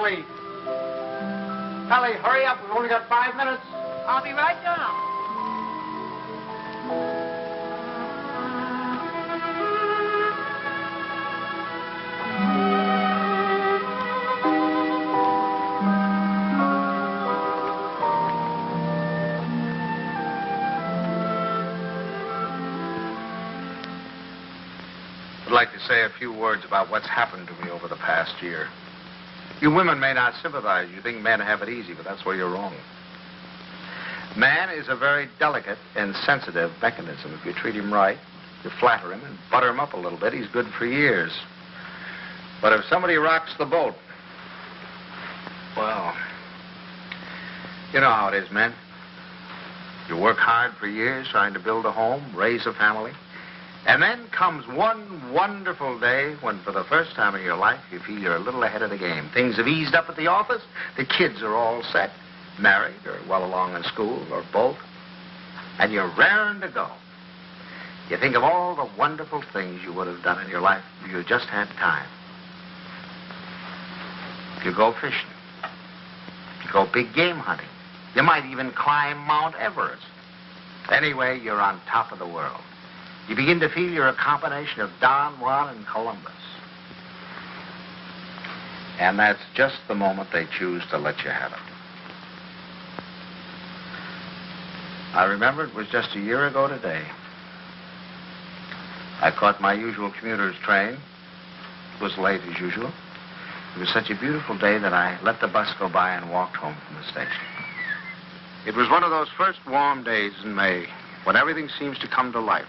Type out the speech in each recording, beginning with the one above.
Ellie! Ellie, hurry up. We've only got 5 minutes. I'll be right down. I'd like to say a few words about what's happened to me over the past year. You women may not sympathize. You think men have it easy, but that's where you're wrong. Man is a very delicate and sensitive mechanism. If you treat him right, you flatter him and butter him up a little bit, he's good for years. But if somebody rocks the boat, well, you know how it is, men. You work hard for years trying to build a home, raise a family. And then comes one wonderful day when, for the first time in your life, you feel you're a little ahead of the game. Things have eased up at the office. The kids are all set, married or well along in school or both. And you're raring to go. You think of all the wonderful things you would have done in your life if you just had time. You go fishing. You go big game hunting. You might even climb Mount Everest. Anyway, you're on top of the world. You begin to feel you're a combination of Don Juan and Columbus. And that's just the moment they choose to let you have it. I remember it was just a year ago today. I caught my usual commuter's train. It was late as usual. It was such a beautiful day that I let the bus go by and walked home from the station. It was one of those first warm days in May when everything seems to come to life.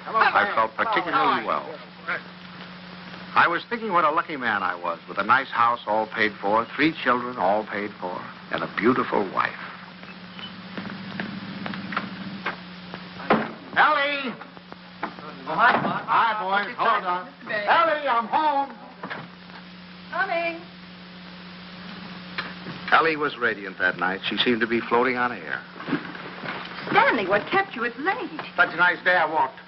I felt particularly well. I was thinking what a lucky man I was, with a nice house all paid for, 3 children all paid for, and a beautiful wife. Ellie! Oh, hi, Bob. Hi, boys. Hold on. Ellie, I'm home. Coming. Ellie was radiant that night. She seemed to be floating on air. Stanley, what kept you? It's late. Such a nice day I walked. Stanley.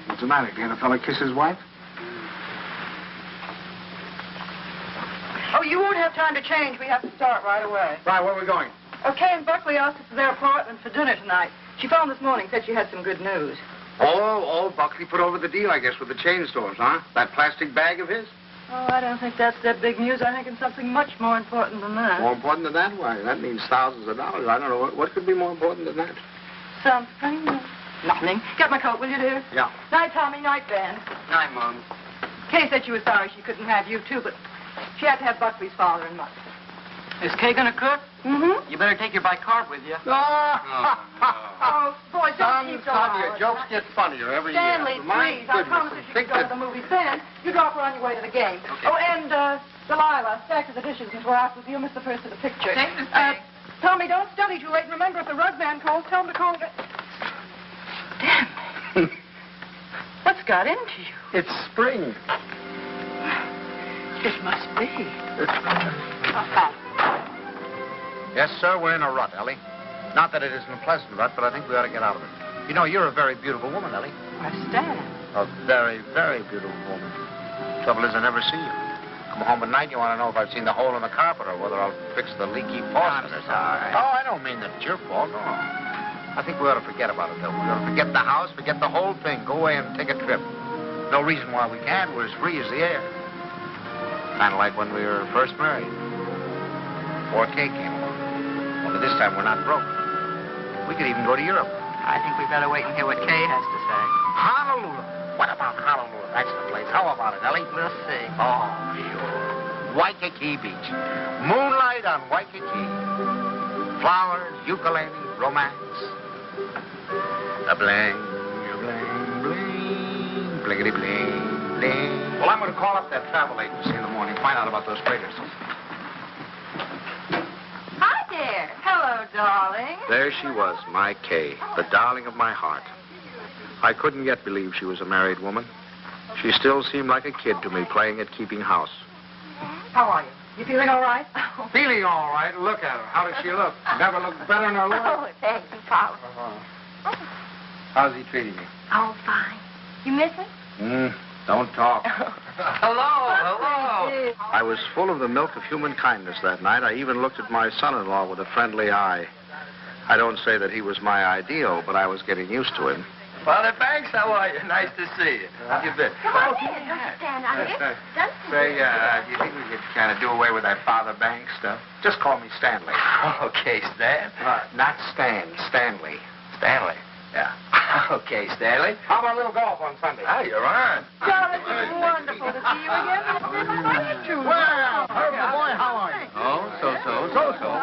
What's the matter? Can a fella kiss his wife? Oh, you won't have time to change. We have to start right away. Right, where are we going? Okay, and Buckley asked us to their apartment for dinner tonight. She phoned this morning, said she had some good news. Oh, Buckley put over the deal, I guess, with the chain stores, huh? That plastic bag of his? Oh, I don't think that's that big news. I think it's something much more important than that. More important than that? Why, that means thousands of dollars. I don't know. What could be more important than that? Something? Nothing. Get my coat, will you, dear? Yeah. Night, Tommy. Night, Ben. Night, Mom. Kay said she was sorry she couldn't have you, too, but she had to have Buckley's father and mother. Is Kay gonna cook? Mm-hmm. You better take your bicarb with you. Oh, boy, don't keep so Your hard. jokes get funnier every Stanley, year. My please, I goodness, promise you should go to the movies. Ben, you drop her on your way to the game. Okay. Oh, and, Delilah, stack of the dishes into her office. You'll miss the first of the picture. Thanks, Miss Peg. Tommy, don't study too late. Remember, if the rug man calls, tell him to call again. Damn. What's got into you? It's spring. It must be. Yes, sir, we're in a rut, Ellie. Not that it isn't a pleasant rut, but I think we ought to get out of it. You know, you're a very beautiful woman, Ellie. Why, Stan. A very, very beautiful woman. Trouble is, I never see you. Come home at night, you want to know if I've seen the hole in the carpet or whether I'll fix the leaky faucet or something. Oh, I don't mean that it's your fault, no. I think we ought to forget about it, though. We ought to forget the house, forget the whole thing. Go away and take a trip. No reason why we can't. We're as free as the air. Kind of like when we were first married. Before Kay came along. Only this time we're not broke. We could even go to Europe. I think we better wait and hear what Kay has to say. Honolulu. What about Honolulu? That's the place. How about it, Ellie? We'll see. Oh, sure. Waikiki Beach. Moonlight on Waikiki. Flowers, ukulele, romance. A bling, bling, bling, blingity bling, bling. Well, I'm going to call up that travel agency in the morning, find out about those freighters. Hi there. Hello, darling. There she was, my Kay, the darling of my heart. I couldn't yet believe she was a married woman. She still seemed like a kid to me, playing at keeping house. How are you? You feeling all right? Feeling all right. Look at her. How does she look? Never looked better in her life. Oh, thank you, Paul. How's he treating you? Oh, fine. You miss him? Don't talk. Hello. I was full of the milk of human kindness that night. I even looked at my son-in-law with a friendly eye. I don't say that he was my ideal, but I was getting used to him. Father Banks, how are you? Nice to see you. How you been? Come on in. Don't stand out here. Say, do you think we could kind of do away with that Father Banks stuff? Just call me Stanley. Okay, Stan. Not Stan, Stanley. Stanley. Yeah. Okay, Stanley. How about a little golf on Sunday? Oh, you're on. Charlie, it's wonderful to see you again, Mr. Dixon. Well, Herbert, boy, how are you? Oh, so.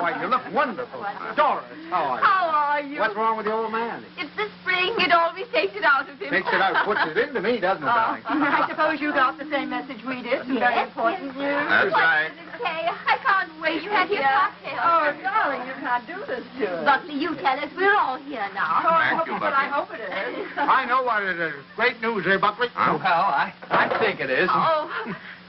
Why, you look wonderful. Doris, how are you? How are you? What's wrong with the old man? It's the spring. It always takes it out of him. Takes it out, puts it into me, doesn't it, darling? I suppose you got the same message we did. Some very important news. That's right. Kay, I can't wait. You had your cocktail. Oh, darling, you can't do this to us. Buckley, you tell us. We're all here now. Thank you, But I Bucky. hope it is. I know what it is. Great news, eh, Buckley? Well, I think it is. Oh,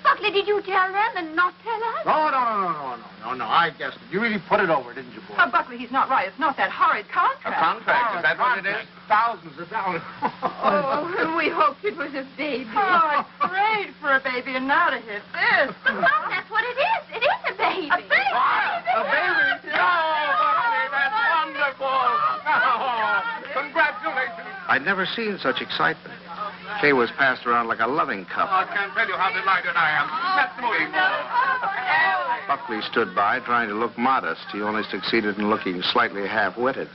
Buckley, did you tell them and not tell us? No, I guessed it. You really put it over, didn't you, boy? Oh, Buckley, he's not right. It's not that horrid contract. A contract, is that what it is? Thousands of dollars. Oh, we hoped it was a baby. Oh, I prayed for a baby, and now to hit this. Well, that's what it is. It is a baby. A baby? A baby? Oh, Bucky, that's wonderful. Oh, congratulations. I'd never seen such excitement. Kay was passed around like a loving cup. I can't tell you how delighted I am. Let's move. Buckley stood by, trying to look modest. He only succeeded in looking slightly half-witted.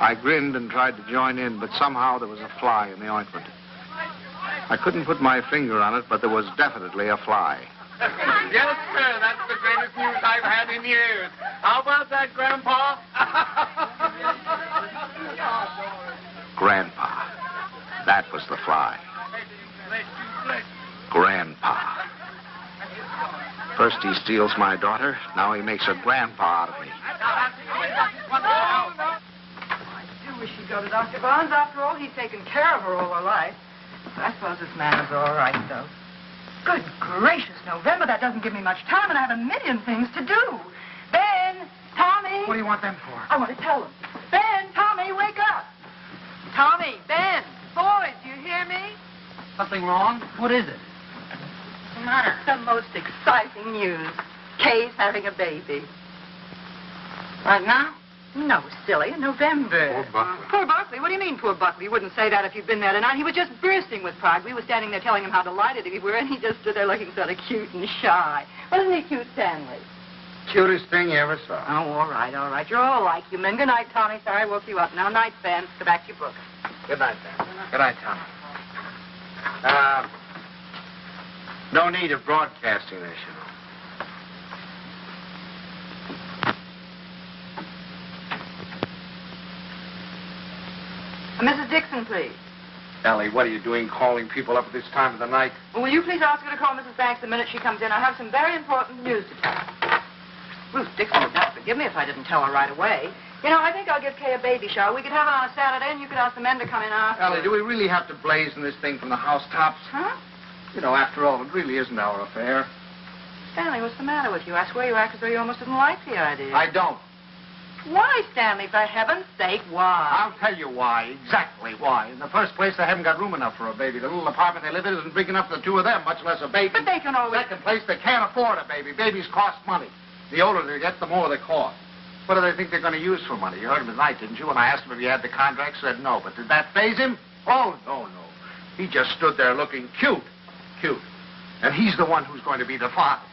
I grinned and tried to join in, but somehow there was a fly in the ointment. I couldn't put my finger on it, but there was definitely a fly. Yes, sir. That's the greatest news I've had in years. How about that, Grandpa? Grandpa. That was the fly. Grandpa. First he steals my daughter, now he makes a grandpa out of me. I do wish she'd go to Dr. Barnes. After all, he's taken care of her all her life. I suppose this man is all right, though. Good gracious, November. That doesn't give me much time, and I have a million things to do. Ben, Tommy. What do you want them for? I want to tell them. Ben, Tommy, wake up. Tommy, Ben, boys, do you hear me? Something wrong? What is it? What's the matter? The most exciting news. Kay's having a baby. Right now? No, silly, in November. Poor Buckley. Poor Buckley? What do you mean, poor Buckley? You wouldn't say that if you'd been there tonight. He was just bursting with pride. We were standing there telling him how delighted we were, and he just stood there looking sort of cute and shy. Wasn't he cute, Stanley? Cutest thing you ever saw. Oh, all right. You're all like you men. Good night, Tommy. Sorry I woke you up. Now, night, Ben. Go back to your book. Good night, Ben. Good night, Tom. No need of broadcasting this, you know. Mrs. Dixon, please. Ellie, what are you doing calling people up at this time of the night? Well, will you please ask her to call Mrs. Banks the minute she comes in? I have some very important news to tell her. Ruth Dixon would never forgive me if I didn't tell her right away. You know, I think I'll give Kay a baby shower. We could have it on a Saturday, and you could ask the men to come in after. Ellie, do we really have to blazon this thing from the housetops? Huh? You know, after all, it really isn't our affair. Stanley, what's the matter with you? I swear you act as though you almost didn't like the idea. I don't. Why, Stanley? For heaven's sake, why? I'll tell you why, exactly why. In the first place, they haven't got room enough for a baby. The little apartment they live in isn't big enough for the two of them, much less a baby. But they can always... Second place, they can't afford a baby. Babies cost money. The older they get, the more they cost. What do they think they're going to use for money? You heard him tonight, didn't you? When I asked him if he had the contract, said no. But did that faze him? Oh, no. He just stood there looking cute. And he's the one who's going to be the father.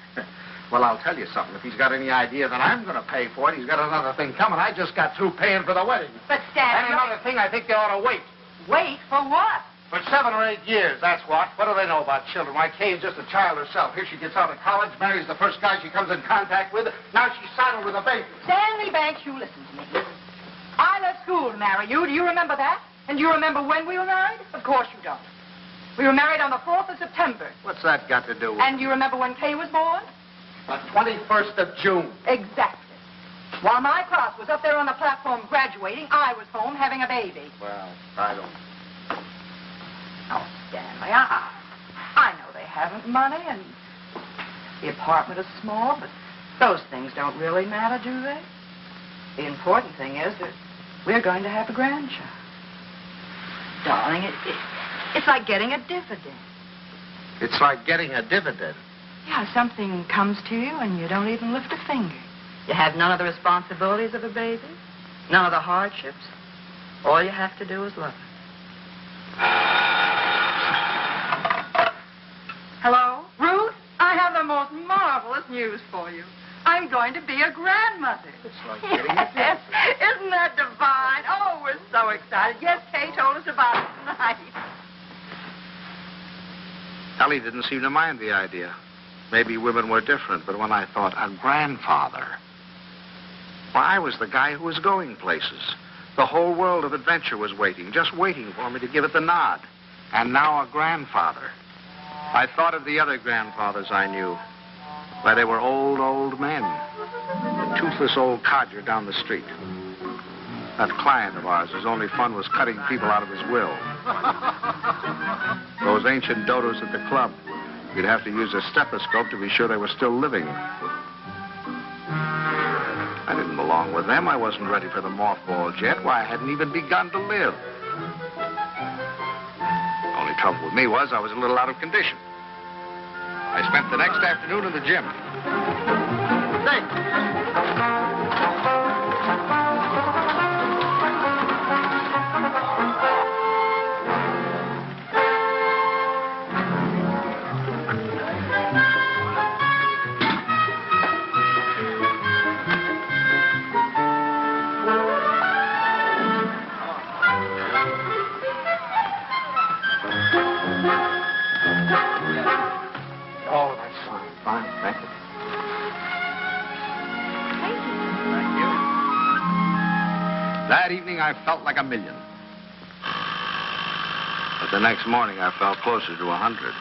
Well, I'll tell you something. If he's got any idea that I'm going to pay for it, he's got another thing coming. I just got through paying for the wedding. But, And Stanley... another thing, I think they ought to wait. Wait for what? For 7 or 8 years, that's what. What do they know about children? Why, Kay's just a child herself. Here she gets out of college, marries the first guy she comes in contact with. Now she's saddled with a baby. Stanley Banks, you listen to me. I left school to marry you. Do you remember that? And do you remember when we were married? Of course you don't. We were married on the 4th of September. What's that got to do with And do you remember when Kay was born? the 21st of June? Exactly. While my class was up there on the platform graduating, I was home having a baby. Well, I don't... Oh, Stanley, I know they haven't money, and the apartment is small, but those things don't really matter, do they? The important thing is that we're going to have a grandchild. Darling, it's like getting a dividend. It's like getting a dividend. Yeah, something comes to you and you don't even lift a finger. You have none of the responsibilities of a baby, none of the hardships. All you have to do is love it. Hello? Ruth, I have the most marvelous news for you. I'm going to be a grandmother. It's like getting a dividend. Isn't that divine? Oh, we're so excited. Yes, Kay told us about it tonight. Ellie didn't seem to mind the idea. Maybe women were different, but when I thought a grandfather, why, I was the guy who was going places. The whole world of adventure was waiting, just waiting for me to give it the nod. And now a grandfather. I thought of the other grandfathers I knew. Why, they were old men. A toothless old codger down the street. That client of ours, whose only fun was cutting people out of his will. Those ancient dodos at the club. You'd have to use a stethoscope to be sure they were still living. I didn't belong with them. I wasn't ready for the mothballs yet. Why, I hadn't even begun to live. The only trouble with me was I was a little out of condition. I spent the next afternoon in the gym. That evening, I felt like $1 million. But the next morning, I felt closer to 100.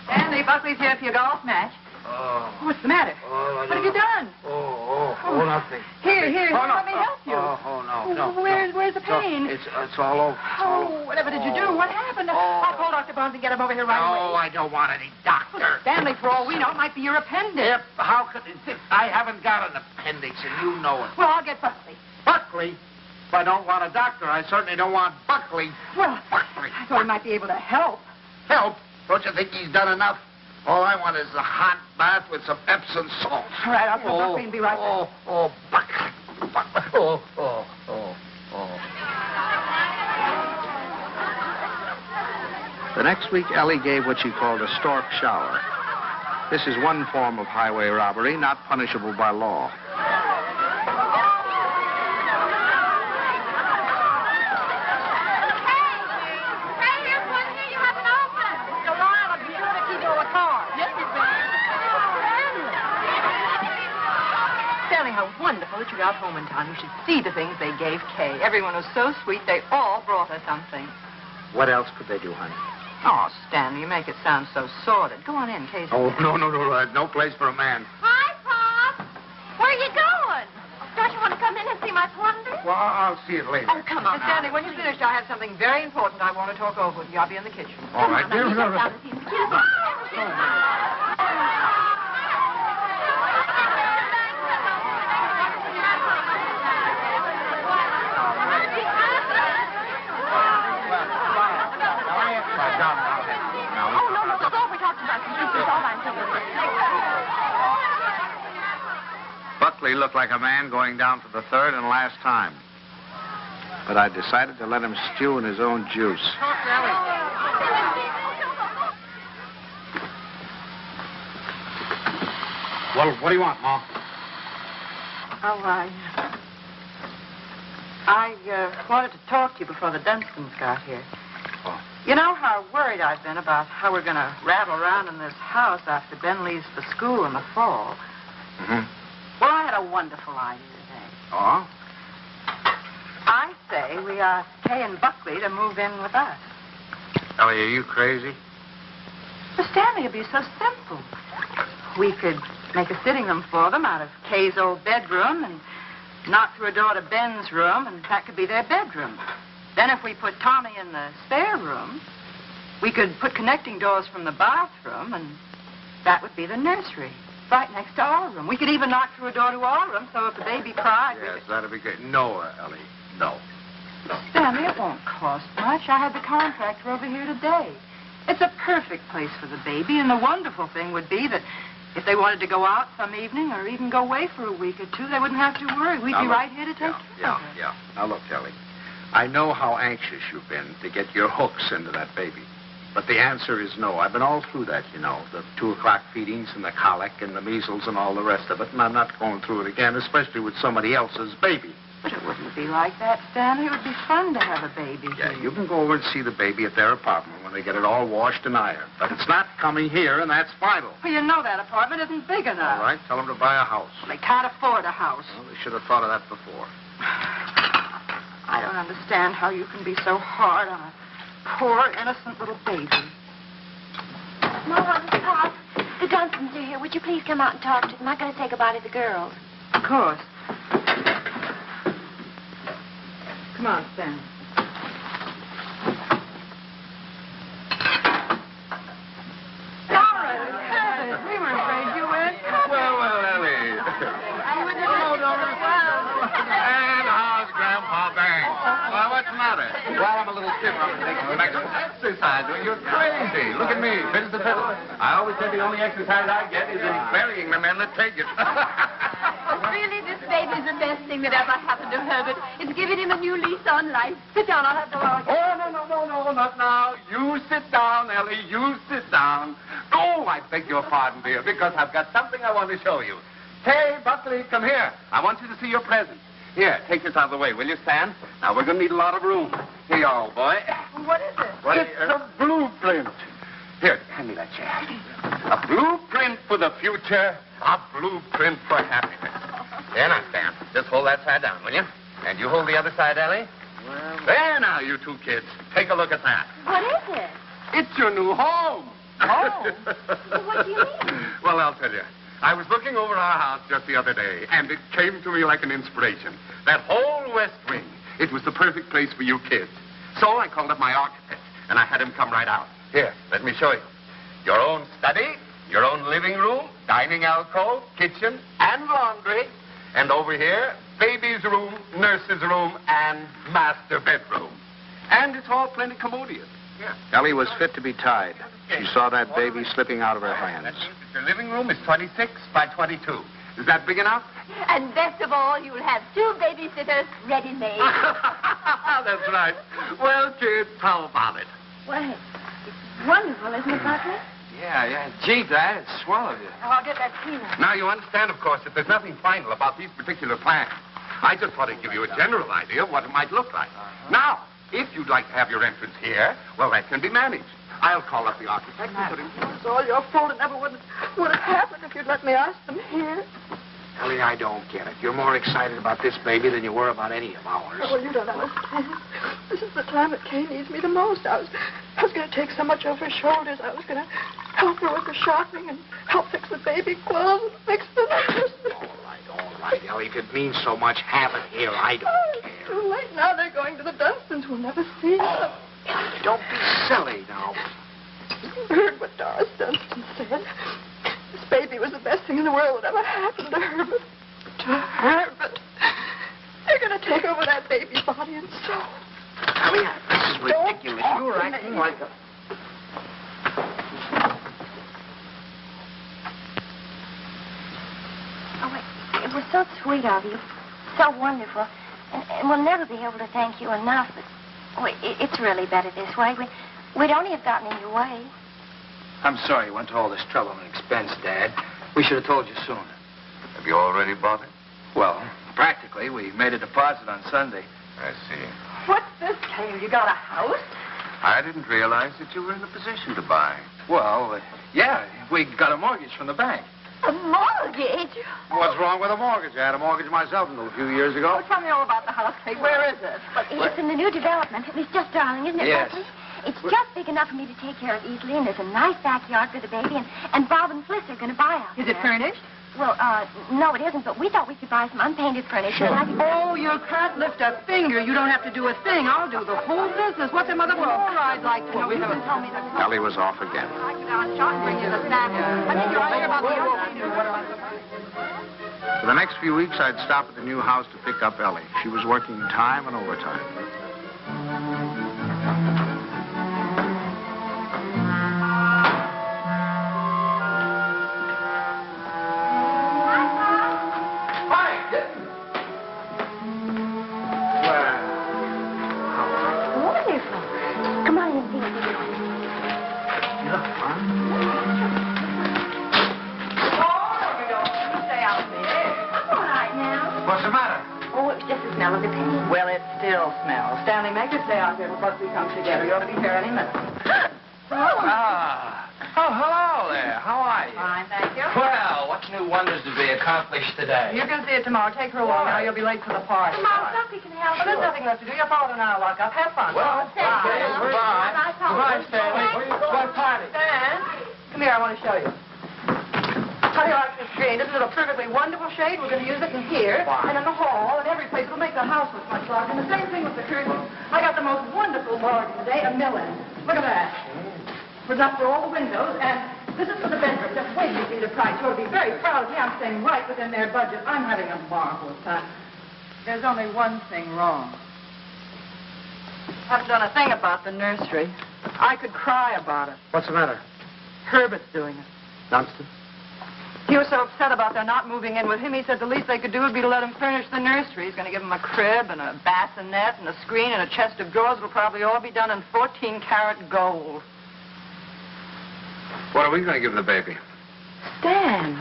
Stanley, Buckley's here for your golf match. What's the matter? What have you done? Nothing. Here, let me help you. No. Where's the pain? It's all over. Whatever did you do? What happened? I'll call Dr. Barnes and get him over here right away. No, I don't want any doctor. Stanley, for all we know, it might be your appendix. Yep, how could it? I haven't got an appendix, and you know it. Well, I'll get Buckley. Buckley? If I don't want a doctor, I certainly don't want Buckley. Well, Buckley. I thought he might be able to help. Help? Don't you think he's done enough? All I want is a hot bath with some Epsom salt. All right, I'll call Buckley and be right back. Buckley. The next week, Ellie gave what she called a stork shower. This is one form of highway robbery, not punishable by law. How wonderful that you got home in time. You should see the things they gave Kay. Everyone was so sweet, they all brought her something. What else could they do, honey? Oh, Stanley, you make it sound so sordid. Go on in, Kay's No. No place for a man. Hi, Pop. Where are you going? Don't you want to come in and see my plunder? Well, I'll see it later. Oh, come on. Stanley, when you're finished, I have something very important I want to talk over with you. I'll be in the kitchen. All right. Come on, now, you get down and see the Buckley looked like a man going down for the third and last time. But I decided to let him stew in his own juice. Well, what do you want, Mom? Oh, I wanted to talk to you before the Dunstons got here. Oh. You know how worried I've been about how we're going to rattle around in this house after Ben leaves for school in the fall. Mm-hmm. Well, I had a wonderful idea today. Oh? I say we ask Kay and Buckley to move in with us. Ellie, are you crazy? But Stanley, it'd be so simple. We could make a sitting room for them out of Kay's old bedroom and knock through a door to Ben's room, and that could be their bedroom. Then if we put Tommy in the spare room, we could put connecting doors from the bathroom, and that would be the nursery, right next to our room. We could even knock through a door to our room, so if the baby cried... Yes, that'd be great. No, Ellie, no. Stanley, it won't cost much. I had the contractor over here today. It's a perfect place for the baby, and the wonderful thing would be that if they wanted to go out some evening or even go away for a week or two, they wouldn't have to worry. We'd be right here to take care of it. Yeah. Now, look, Ellie, I know how anxious you've been to get your hooks into that baby. But the answer is no. I've been all through that, you know, the 2 o'clock feedings and the colic and the measles and all the rest of it, and I'm not going through it again, especially with somebody else's baby. But it wouldn't be like that, Stanley. It would be fun to have a baby Yeah, here. you can go over and see the baby at their apartment when they get it all washed and ironed. But it's not coming here, and that's final. Well, you know that apartment isn't big enough. All right, tell them to buy a house. They can't afford a house. Well, they should have thought of that before. I don't understand how you can be so hard on a poor, innocent little baby. Mom, Pop, the Dunstons are here. Would you please come out and talk to them? I'm going to say goodbye to the girls. Of course. Come on, Stan. We were afraid you went. Well, Ellie. And how's Grandpa Bang? Well, what's the matter? Well, I'm a little stiff. I'm taking some exercise. Well, you're crazy. Look at me, fit as a fiddle. I always said the only exercise I get is in burying the men that take it. Really, this baby's the best thing that ever happened to Herbert. It's giving him a new lease on life. Sit down, I'll have the log. Oh, no, not now. You sit down, Ellie. You sit down. Oh, I beg your pardon, dear, because I've got something I want to show you. Hey, Buckley, come here. I want you to see your present. Here, take this out of the way, will you, Stan? Now, we're going to need a lot of room. Here you are, old boy. What is it? It's a blueprint. Here, hand me that chair. A blueprint for the future. A blueprint for happiness. There now, Stan. Just hold that side down, will you? And you hold the other side, Ellie. Well, there now, you two kids. Take a look at that. What is it? It's your new home. Home? Well, what do you mean? Well, I'll tell you. I was looking over our house just the other day, and it came to me like an inspiration. That whole west wing, it was the perfect place for you kids. So I called up my architect, and I had him come right out. Here, let me show you. Your own study, your own living room, dining alcove, kitchen, and laundry. And over here, baby's room, nurse's room, and master bedroom. And it's all plenty commodious. Yeah. Ellie was fit to be tied. She saw that baby slipping out of her hands. That means that your living room is 26 by 22. Is that big enough? And best of all, you'll have 2 babysitters ready-made. That's right. Well, kids, how about it? Well, it's wonderful, isn't it, Buckley? Yeah. Gee, Dad, it's swell of you. Oh, I'll get that peanut. Now, you understand, of course, that there's nothing final about these particular plans. I just thought I'd give you a general idea of what it might look like. Now, if you'd like to have your entrance here, well, that can be managed. I'll call up the architect and put him... It's all your fault. It never would have happened if you'd let me ask them here. Ellie, I don't get it. You're more excited about this baby than you were about any of ours. Oh, well, you don't understand. This is the time that Kay needs me the most. I was going to take so much off her shoulders. I was going to help her with the shopping and help fix the baby clothes and fix the necklace. All right, Ellie. If it means so much, have it here. I don't care. It's too late now. They're going to the Dunstons. We'll never see them. Don't be silly now. You heard what Doris Dunstan said. This baby was the best thing in the world that ever happened to Herbert. To Herbert. They're going to take over that baby's body and soul. Ellie, this is ridiculous. You're acting like a... Oh, it was so sweet of you. So wonderful. And we'll never be able to thank you enough, but it's really better this way. We'd only have gotten in your way. I'm sorry you went to all this trouble and expense, Dad. We should have told you sooner. Have you already bought it? Well, practically. We made a deposit on Sunday. I see. What's this, Kay? You got a house? I didn't realize that you were in a position to buy. Well, yeah, we got a mortgage from the bank. A mortgage? What's wrong with a mortgage? I had a mortgage myself until a few years ago. Oh, tell me all about the house, Kay. Where is it? It's in the new development. It's just darling, isn't it, Yes. Buckley? It's just big enough for me to take care of easily, and there's a nice backyard for the baby, and Bob and Fliss are going to buy out Is it there. furnished? Well, no, it isn't, but we thought we could buy some unpainted furniture. Sure. Oh, you can't lift a finger. You don't have to do a thing. I'll do the whole business. What them other I'd like to know. You haven't told me that. Ellie was off again. I could go out and shop and bring you the snack. I think you're right about the For the next few weeks, I'd stop at the new house to pick up Ellie. She was working time and overtime. Well, it still smells. Stanley, make your stay out here before we come together. You ought to be here any minute. Oh, hello there. How are you? Fine, thank you. Well, what new wonders did we accomplish today? You can see it tomorrow. Take her along now. You'll be late for the party. Mom, Duffy can help Well, there's nothing left to do. Your father and I will lock up. Have fun. Well, Say bye. goodbye. Goodbye, Stanley. Where you going? What party? Stan, come here. I want to show you. How do you like this shade? Isn't it a perfectly wonderful shade? We're going to use it in here and in the hall and every place. We'll make the house look much larger. And the same thing with the curtains. I got the most wonderful bargain today, a million. Look at that. It was up for all the windows, and this is for the bedroom. Just wait till you see the price. You ought to be very proud of me. I'm staying right within their budget. I'm having a marvelous time. There's only one thing wrong. Haven't done a thing about the nursery. I could cry about it. What's the matter? Herbert's doing it. Dunstan? He was so upset about their not moving in with him, he said the least they could do would be to let him furnish the nursery. He's going to give him a crib and a bassinet and a screen and a chest of drawers. It'll probably all be done in 14-karat gold. What are we going to give the baby? Stan.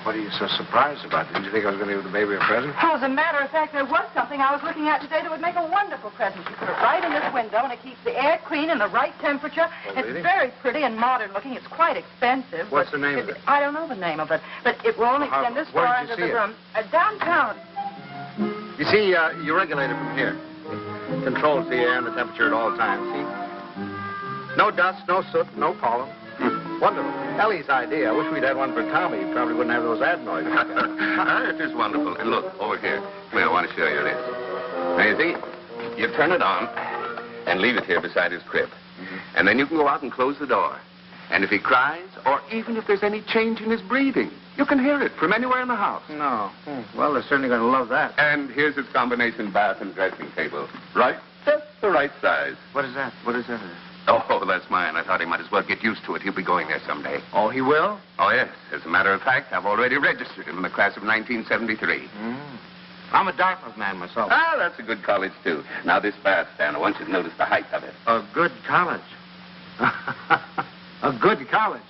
What are you so surprised about? Didn't you think I was going to give the baby a present? Oh, as a matter of fact, there was something I was looking at today that would make a wonderful present. You put it right in this window, and it keeps the air clean and the right temperature. Oh, it's really? very pretty and modern looking. It's quite expensive. What's but the name of it? I don't know the name of it, but it will only extend this Where far did you into the see it? room. Downtown. You see, you regulate it from here. It controls the air and the temperature at all times, see? No dust, no soot, no pollen. Wonderful. Ellie's idea. I wish we'd had one for Tommy. He probably wouldn't have those ad noises. It is wonderful. And look, over here. Come here, I want to show you this. Now, you see, you turn it on and leave it here beside his crib. And then you can go out and close the door. And if he cries, or even if there's any change in his breathing, you can hear it from anywhere in the house. No. Well, they're certainly going to love that. And here's its combination bath and dressing table. Right? Just the right size. What is that? What is that? Oh, that's mine. I thought he might as well get used to it. He'll be going there someday. Oh, he will? Oh, yes. As a matter of fact, I've already registered him in the class of 1973. I'm a Dartmouth man myself. Ah, that's a good college, too. Now, this bath stand, I want you to notice the height of it. A good college. A good college.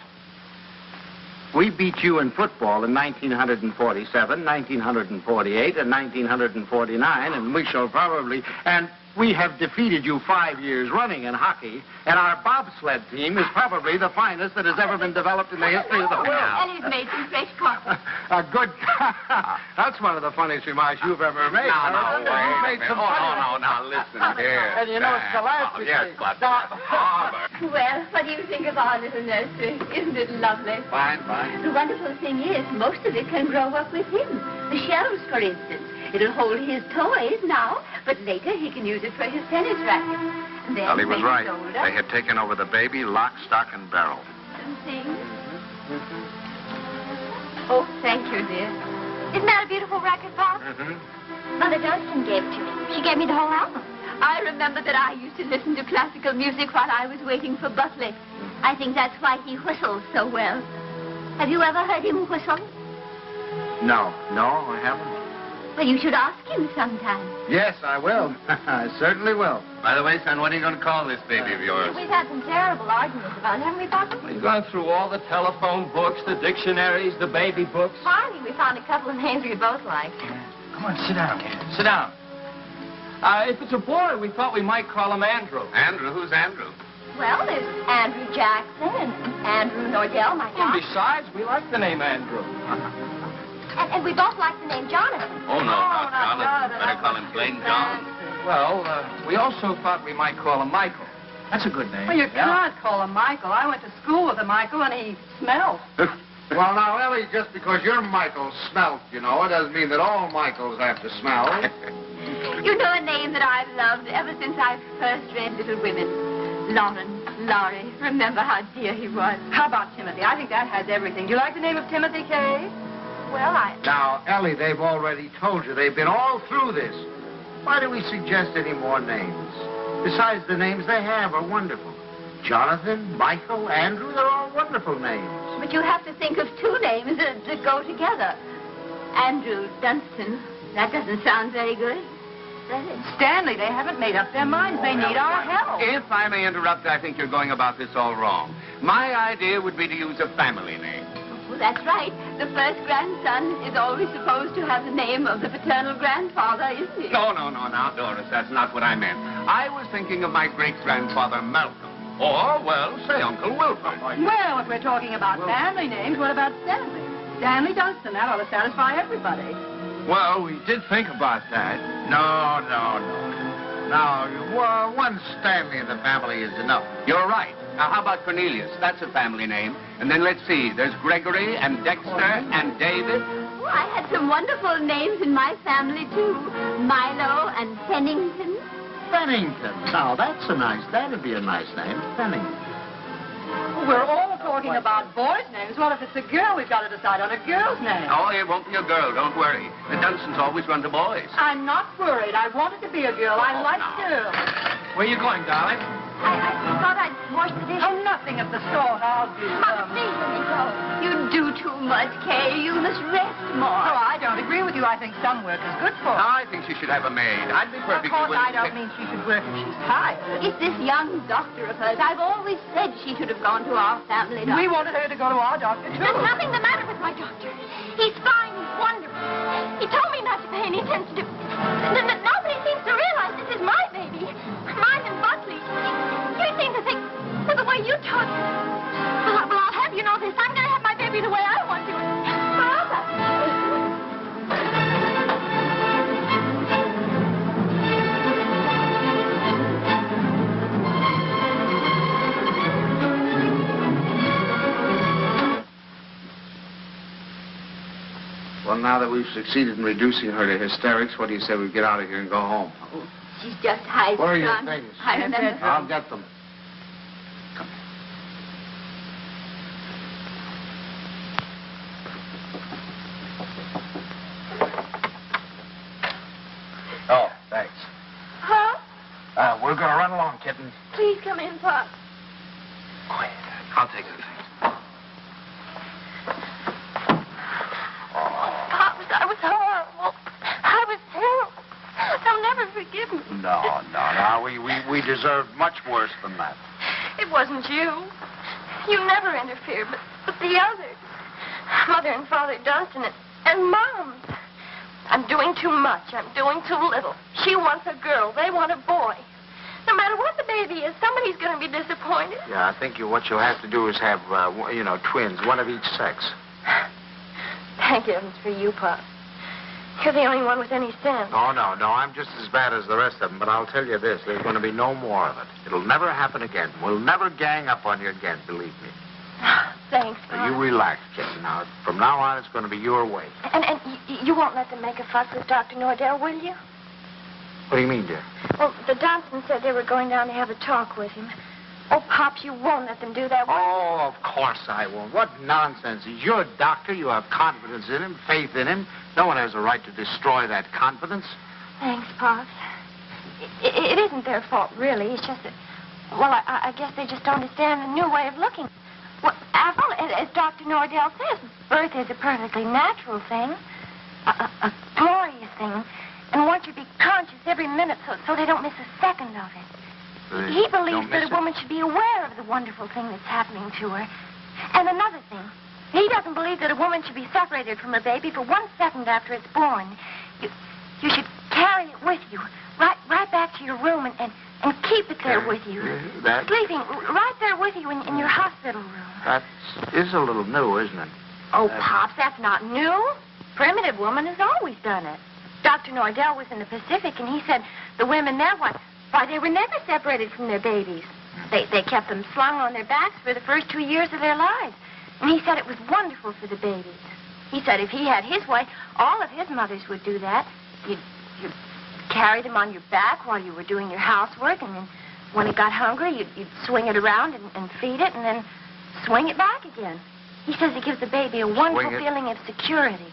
We beat you in football in 1947, 1948, and 1949, and we shall probably... And we have defeated you 5 years running in hockey, and our bobsled team is probably the finest that has ever been developed in the history of the world. And he's made some fresh coffee. A good... That's one of the funniest remarks you've ever made. No, wait You've a made minute. some Oh, no, listen here. And you know, it's the last we yes, see. but Barbara. Well, what do you think of our little nursery? Isn't it lovely? Fine, fine. The wonderful thing is, most of it can grow up with him. The shelves, for instance. It'll hold his toys now, but later he can use it for his tennis racket. Then Well, he was when right. he's older, They had taken over the baby, lock, stock, and barrel. and things. Oh, thank you, dear. Isn't that a beautiful racket, Bob? Mother Dunstan gave it to me. She gave me the whole album. I remember that I used to listen to classical music while I was waiting for Buckley. I think that's why he whistles so well. Have you ever heard him whistle? No, I haven't. Well, you should ask him sometime. Yes, I will. I certainly will. By the way, son, what are you going to call this baby of yours? We've had some terrible arguments about it, haven't we, Papa? We've gone through all the telephone books, the dictionaries, the baby books. Finally, we found a couple of names we both liked. Come on, sit down here. Sit down. If it's a boy, we thought we might call him Andrew. Andrew? Who's Andrew? Well, there's Andrew Jackson and Andrew Nordell, my And dad. besides, we like the name Andrew. And we both like the name Jonathan. Oh, no, not Jonathan. Jonathan. Better call him plain John. Well, we also thought we might call him Michael. That's a good name. Well, you can't call him Michael. I went to school with a Michael, and he smells. Well, now, Ellie, just because you're Michael Smelt, you know, it doesn't mean that all Michaels have to smell. You know a name that I've loved ever since I first read Little Women. Laurie. Remember how dear he was. How about Timothy? I think that has everything. Do you like the name of Timothy, Kay? Well, Now, Ellie, they've already told you. They've been all through this. Why do we suggest any more names? Besides, the names they have are wonderful. Jonathan, Michael, Andrew, they're all wonderful names. But you have to think of two names that go together. Andrew Dunstan. That doesn't sound very good. Does it? Stanley, they haven't made up their minds. They need our help. If I may interrupt, I think you're going about this all wrong. My idea would be to use a family name. Well, that's right. The first grandson is always supposed to have the name of the paternal grandfather, isn't he? No, now, Doris, that's not what I meant. I was thinking of my great-grandfather Malcolm. Or, well, say Uncle Wilford. Well, if we're talking about family names, what about Stanley? Stanley Dunstan. That ought to satisfy everybody. Well, we did think about that. No. Now, one Stanley in the family is enough. You're right. Now, how about Cornelius? That's a family name. And then let's see. There's Gregory and Dexter and David. Oh, I had some wonderful names in my family, too. Milo and Pennington. Pennington. Now, that'd be a nice name, Pennington. We're all talking about boys' names. What if it's a girl? We've got to decide on a girl's name. Oh, it won't be a girl. Don't worry. The Dunstans always run to boys. I'm not worried. I wanted to be a girl. I like girls. Where are you going, darling? I thought I'd wash the dishes. Oh, nothing of the sort. I'll do Mother, please let me go. You do too much, Kay. You must rest more. Oh, I don't agree with you. I think some work is good for her. I think she should have a maid. I'd be Of perfectly course, willing I don't mean she should work if she's tired. It's this young doctor of hers. I've always said she should have gone to our family doctor. We wanted her to go to our doctor, too. There's nothing the matter with my doctor. He's fine. He's wonderful. He told me not to pay any attention to... Nobody seems to realize this is my baby. Mine and Buckley. You seem to think that the way you talk... Well, I'll have you know this. I'm going to have my baby the way I want to. Forever. Well, now that we've succeeded in reducing her to hysterics, what do you say we get out of here and go home? Oh, she's just high. Where are your things? I remember. I'll get them. Come. Oh, thanks. Huh? We're going to run along, kitten. Please come in, Pop. Quiet. I'll take the things. Pops, I was horrible. I was terrible. They'll never forgive me. No. We deserved much worse than that. It wasn't you. You never interfered, but the others. Mother and Father Dunstan and Mom. I'm doing too much. I'm doing too little. She wants a girl. They want a boy. No matter what the baby is, somebody's going to be disappointed. Yeah, I think what you'll have to do is have, twins, one of each sex. Thank heavens for you, Pop. You're the only one with any sense. Oh, no. I'm just as bad as the rest of them, but I'll tell you this. There's going to be no more of it. It'll never happen again. We'll never gang up on you again, believe me. Thanks, Pop. You relax, kitten. Now, from now on, it's going to be your way. And you won't let them make a fuss with Dr. Nordell, will you? What do you mean, dear? Well, the Dunstans said they were going down to have a talk with him. Oh, Pops, you won't let them do that, will you? Oh, of course I won't. What nonsense. He's your doctor. You have confidence in him, faith in him. No one has a right to destroy that confidence. Thanks, Pops. It isn't their fault, really. It's just that, well, I guess they just don't understand the new way of looking. Well, after all, as Dr. Nordell says, birth is a perfectly natural thing, a glorious thing, and one should be conscious every minute so they don't miss a second of it. He believes that a woman should be aware of the wonderful thing that's happening to her. And another thing, he doesn't believe that a woman should be separated from her baby for 1 second after it's born. You should carry it with you, right back to your room and keep it there with you. Sleeping right there with you in your hospital room. That is a little new, isn't it? Oh, Pops, that's not new. Primitive woman has always done it. Dr. Nordell was in the Pacific, and he said the women there, why, they were never separated from their babies. They kept them slung on their backs for the first 2 years of their lives. And he said it was wonderful for the babies. He said if he had his way, all of his mothers would do that. You'd carry them on your back while you were doing your housework, and then when it got hungry, you'd swing it around and feed it, and then swing it back again. He says it gives the baby a wonderful feeling of security.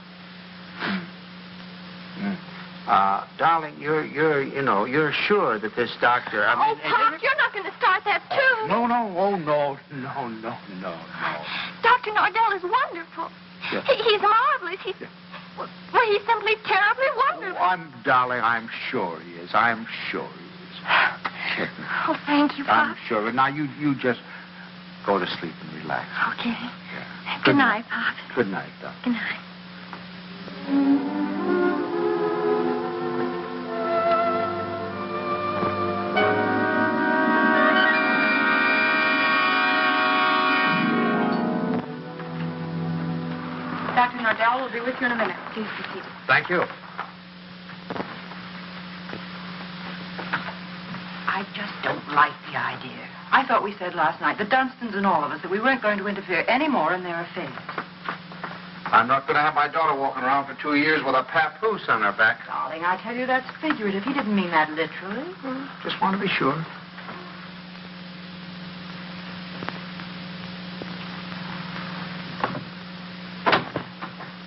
Darling, you're sure that this doctor... Pop, you're not going to start that, too. No. Dr. Nordell is wonderful. Yeah. He's marvelous. He's simply terribly wonderful. Darling, I'm sure he is. I'm sure he is. Oh, thank you, Pop. I'm sure. Now, you just go to sleep and relax. Okay. Yeah. Good night, Pop. Good night, Doc. Good night. Dr. Nordell will be with you in a minute. Please be seated. Thank you. I just don't like the idea. I thought we said last night, the Dunstons and all of us, that we weren't going to interfere any more in their affairs. I'm not going to have my daughter walking around for 2 years with a papoose on her back. Darling, I tell you, that's figurative. He didn't mean that literally. Just want to be sure.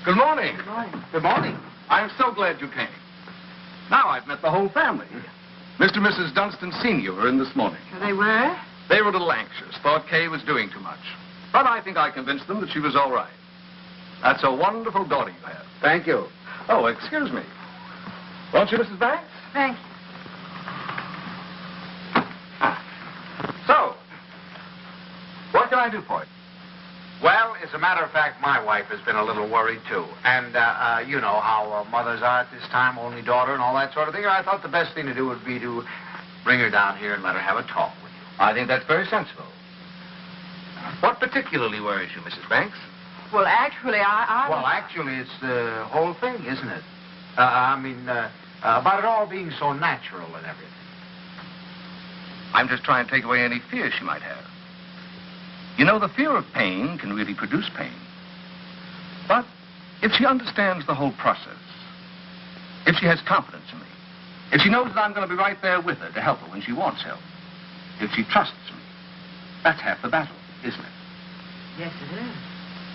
Good morning. Good morning. Good morning. I'm so glad you came. Now I've met the whole family. Mr. and Mrs. Dunstan Sr. were in this morning. They were? They were a little anxious, thought Kay was doing too much. But I think I convinced them that she was all right. That's a wonderful daughter you have. Thank you. Oh, excuse me. Won't you, Mrs. Banks? Thank you. So, what can I do for you? Well, as a matter of fact, my wife has been a little worried, too. And, you know how mothers are at this time, only daughter and all that sort of thing. I thought the best thing to do would be to bring her down here and let her have a talk with you. I think that's very sensible. What particularly worries you, Mrs. Banks? Well, actually, Well, actually, it's the whole thing, isn't it? About it all being so natural and everything. I'm just trying to take away any fear she might have. You know, the fear of pain can really produce pain. But if she understands the whole process, if she has confidence in me, if she knows that I'm going to be right there with her to help her when she wants help, if she trusts me, that's half the battle, isn't it? Yes, it is.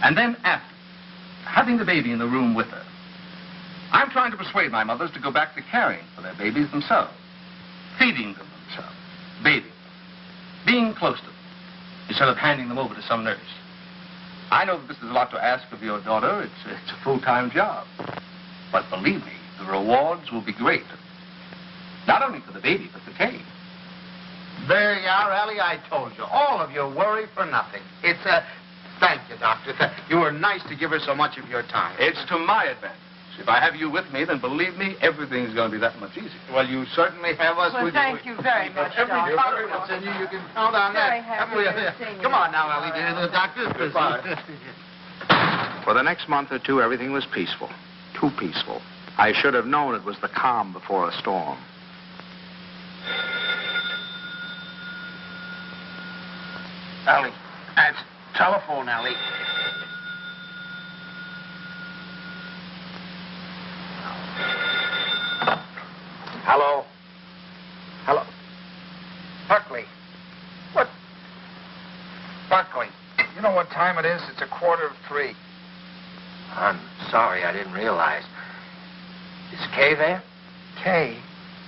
And then after, having the baby in the room with her, I'm trying to persuade my mothers to go back to caring for their babies themselves, feeding them themselves, bathing them, being close to them, instead of handing them over to some nurse. I know that this is a lot to ask of your daughter. It's a full-time job. But believe me, the rewards will be great. Not only for the baby, but for Kay. There you are, Allie. I told you. All of your worry for nothing. It's Thank you, Doctor. You were nice to give her so much of your time. It's to my advantage. If I have you with me, then believe me, everything's going to be that much easier. Well, you certainly have us Well, with thank you very much, Every Doctor. confidence in you, you can count on Very that. happy to see you. Come on now, Allie, dear. The doctor's Goodbye. For the next month or two, everything was peaceful. Too peaceful. I should have known it was the calm before a storm. Allie, that's telephone, Allie. Hello? Hello? Buckley. What? Buckley, you know what time it is? It's 3:15. I'm sorry, I didn't realize. Is Kay there? Kay?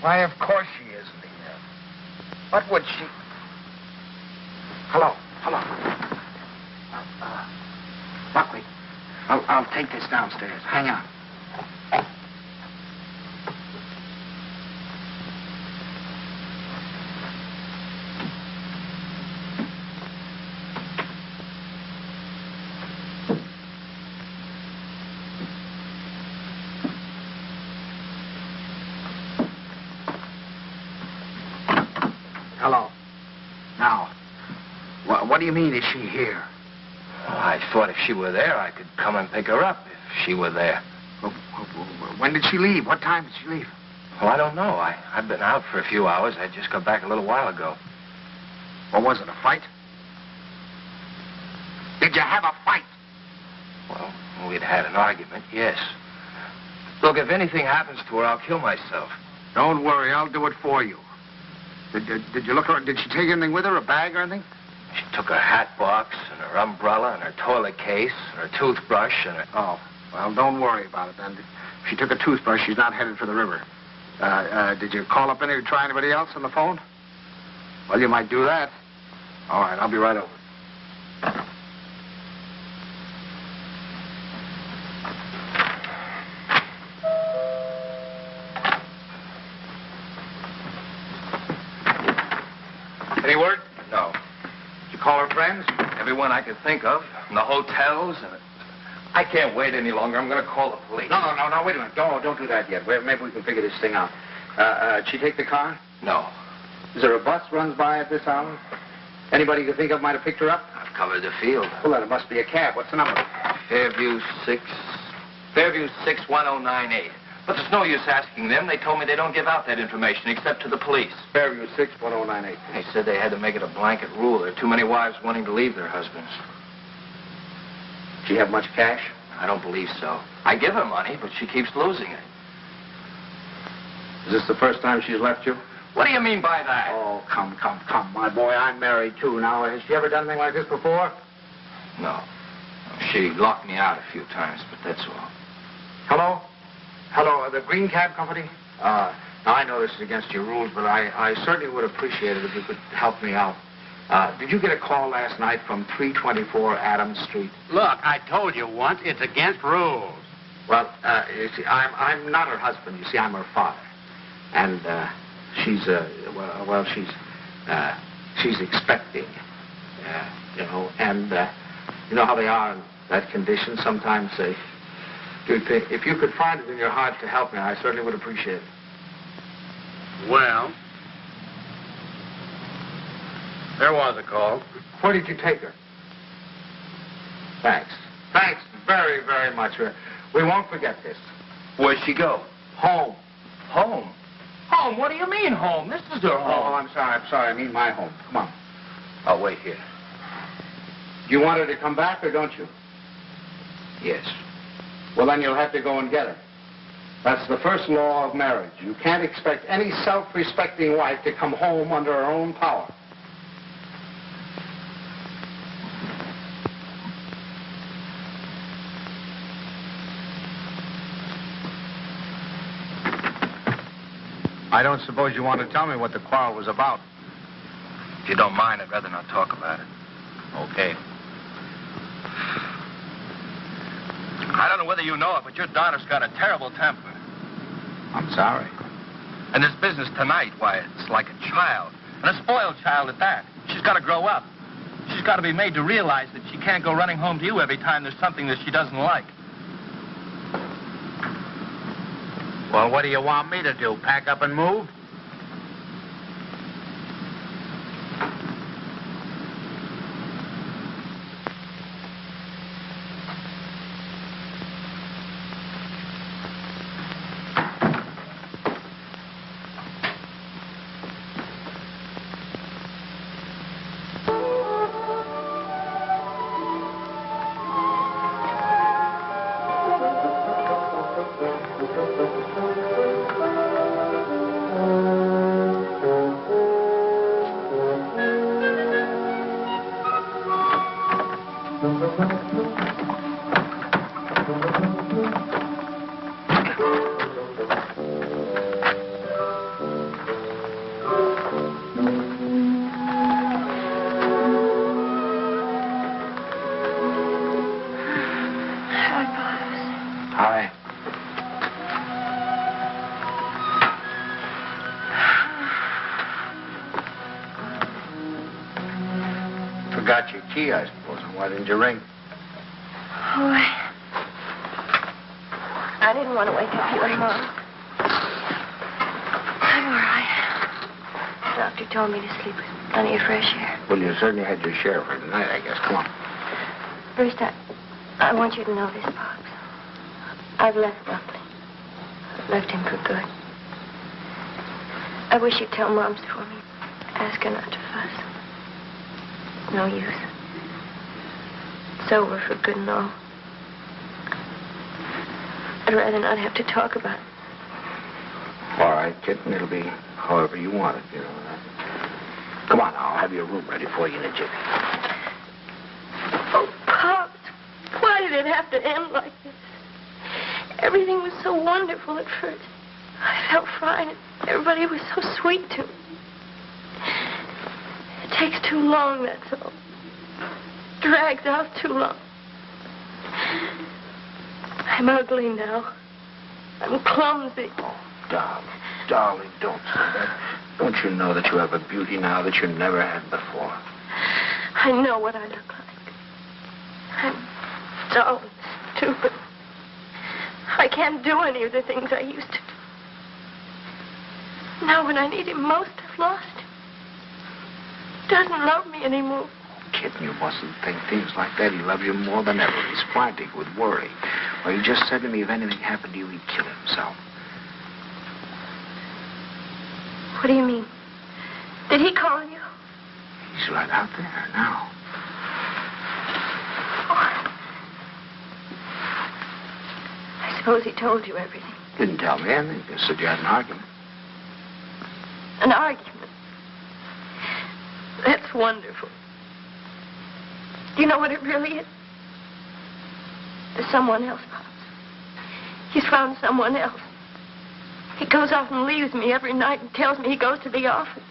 Why, of course she isn't here. What would she... Hello? Buckley, I'll take this downstairs. Hang on. Hello. Now, what do you mean, is she here? Well, I thought if she were there, I could come and pick her up if she were there. When did she leave? What time did she leave? Well, I don't know. I've been out for a few hours. I just got back a little while ago. What was it, a fight? Did you have a fight? we'd had an argument, yes. Look, if anything happens to her, I'll kill myself. Don't worry, I'll do it for you. Did you look her? Did she take anything with her, a bag or anything? She took her hat box and her umbrella and her toilet case and her toothbrush and her... Oh, well, don't worry about it then. If she took a toothbrush, she's not headed for the river. Did you call up try anybody else on the phone? Well, you might do that. All right, I'll be right over. Any word? No. Did you call her friends? Everyone I could think of. And the hotels and... I can't wait any longer. I'm going to call the police. No, wait a minute. Don't do that yet. Maybe we can figure this thing out. Did she take the car? No. Is there a bus runs by at this hour? Anybody you can think of might have picked her up? I've covered the field. Well, then it must be a cab. What's the number? Fairview 61098. But there's no use asking them. They told me they don't give out that information except to the police. Fairview 61098. They said they had to make it a blanket rule. There are too many wives wanting to leave their husbands. She have much cash? I don't believe so. I give her money, but she keeps losing it. Is this the first time she's left you? What do you mean by that? Oh, come, my boy. I'm married, too. Now, has she ever done anything like this before? No. She locked me out a few times, but that's all. Hello, the Green Cab Company? Now, I know this is against your rules, but I certainly would appreciate it if you could help me out. Did you get a call last night from 324 Adams Street? Look, I told you once, it's against rules. Well, you see, I'm not her husband. You see, I'm her father. And, she's expecting, and you know how they are in that condition. Sometimes they do think, if you could find it in your heart to help me, I certainly would appreciate it. Well, there was a call. Where did you take her? Thanks very, very much. We won't forget this. Where'd she go? Home. Home? Home? What do you mean, home? This is her home. Oh, I'm sorry. I mean my home. Come on. I'll wait here. You want her to come back, or don't you? Yes. Well, then you'll have to go and get her. That's the first law of marriage. You can't expect any self-respecting wife to come home under her own power. I don't suppose you want to tell me what the quarrel was about. If you don't mind, I'd rather not talk about it. Okay. I don't know whether you know it, but your daughter's got a terrible temper. I'm sorry. And this business tonight, why, it's like a child. And a spoiled child at that. She's got to grow up. She's got to be made to realize that she can't go running home to you every time there's something that she doesn't like. Well, what do you want me to do? Pack up and move? Forgot your key, I suppose. Why didn't you ring? Oh, I didn't want to wake up you and Mom. I'm all right. The doctor told me to sleep with plenty of fresh air. Well, you certainly had your share for tonight, I guess. Come on. First, I want you to know this, Pops. I've left Buckley. I've left him for good. I wish you'd tell Moms for me. Ask her not to fuss. No use. It's over for good and all. I'd rather not have to talk about it. All right, kitten. It'll be however you want it, you know. Come on now. I'll have your room ready for you in a jiffy. Oh, Pops, why did it have to end like this? Everything was so wonderful at first. I felt fine. Everybody was so sweet to me. It takes too long, that's all. Drags out too long. I'm ugly now. I'm clumsy. Oh, darling, don't say that. Don't you know that you have a beauty now that you never had before? I know what I look like. I'm dull and stupid. I can't do any of the things I used to do. Now when I need him most, I've lost him. He doesn't love me anymore. Kitten, you mustn't think things like that. He loves you more than ever. He's frantic with worry. Well, he just said to me if anything happened to you, he'd kill himself. What do you mean? Did he call you? He's right out there now. I suppose he told you everything. Didn't tell me anything. Just said you had an argument. An argument? That's wonderful. Do you know what it really is? There's someone else, Pops. He's found someone else. He goes off and leaves me every night and tells me he goes to the office.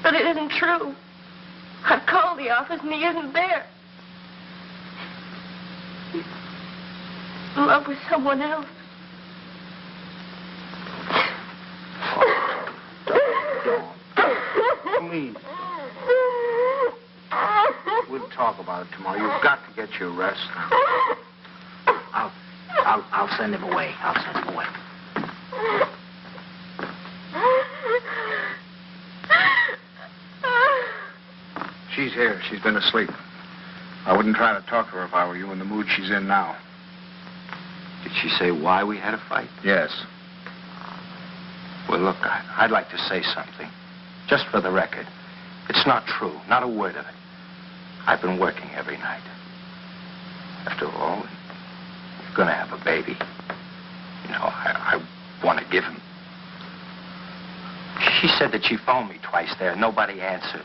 But it isn't true. I've called the office and he isn't there. He's in love with someone else. Don't. Please. We'll talk about it tomorrow. You've got to get your rest now. I'll send him away. I'll send him away. She's here. She's been asleep. I wouldn't try to talk to her if I were you in the mood she's in now. Did she say why we had a fight? Yes. Well, look, I'd like to say something. Just for the record. It's not true. Not a word of it. I've been working every night. After all, you're going to have a baby. You know, I want to give him. She said that she phoned me twice there. Nobody answered.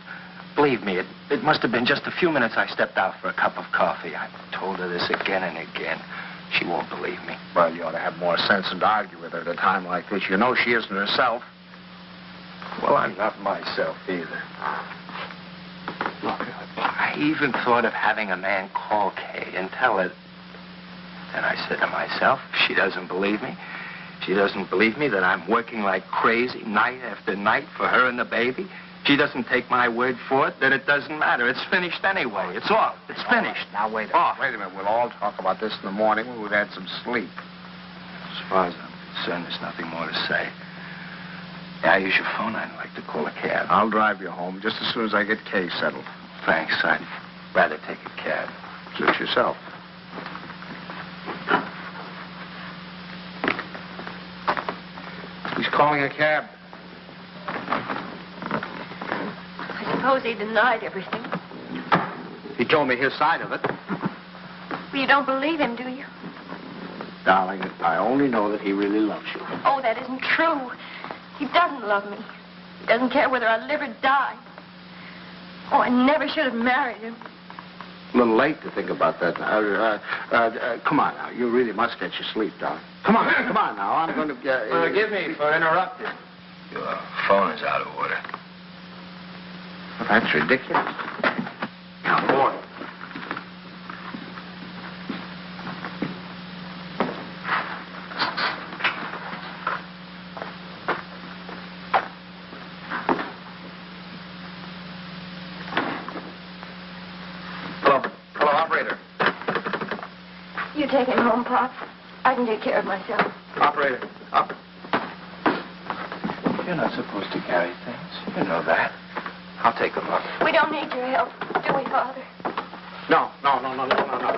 Believe me, it must have been just a few minutes I stepped out for a cup of coffee. I told her this again and again. She won't believe me. Well, you ought to have more sense than to argue with her at a time like this. You know she isn't herself. Well, I'm not myself either. Look, I even thought of having a man call Kay and tell her. And I said to myself, if she doesn't believe me, she doesn't believe me that I'm working like crazy night after night for her and the baby. She doesn't take my word for it, then it doesn't matter. It's finished anyway. It's off. It's finished. Now, wait a minute. We'll all talk about this in the morning when we've had some sleep. As far as I'm concerned, there's nothing more to say. Yeah, use your phone. I'd like to call a cab. I'll drive you home just as soon as I get Kay settled. Thanks. I'd rather take a cab. Suit yourself. He's calling a cab. I suppose he denied everything. He told me his side of it. Well, you don't believe him, do you? Darling, I only know that he really loves you. Oh, that isn't true. He doesn't love me. He doesn't care whether I live or die. Oh, I never should have married him. A little late to think about that. Come on now. You really must get your sleep, darling. Come on now. I'm going to get... Forgive me for interrupting. Your phone is out of order. Well, that's ridiculous. Now, boy. Hello, operator. You take him home, Pop. I can take care of myself. Operator, up. You're not supposed to carry things. You know that. I'll take them up. We don't need your help, do we, Father? No.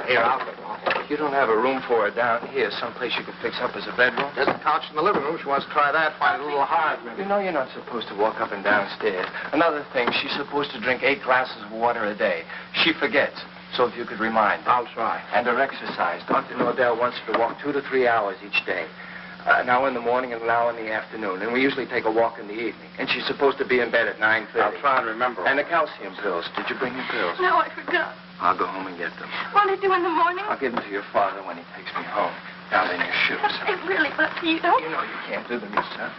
Here, I'll get one. You don't have a room for her down here, someplace you can fix up as a bedroom? There's a couch in the living room. She wants to try that. Find it a little hard, maybe. You know you're not supposed to walk up and down stairs. Another thing, she's supposed to drink 8 glasses of water a day. She forgets. So if you could remind her. I'll try. And her exercise. Dr. Nordell wants her to walk 2 to 3 hours each day. An hour in the morning and an hour in the afternoon. And we usually take a walk in the evening. And she's supposed to be in bed at 9:30. I'll try and remember. And the calcium pills. Did you bring your pills? No, I forgot. I'll go home and get them. What'll I do in the morning? I'll give them to your father when he takes me home. Down in your shoes. They really must be, you know. You know you can't do them yourself.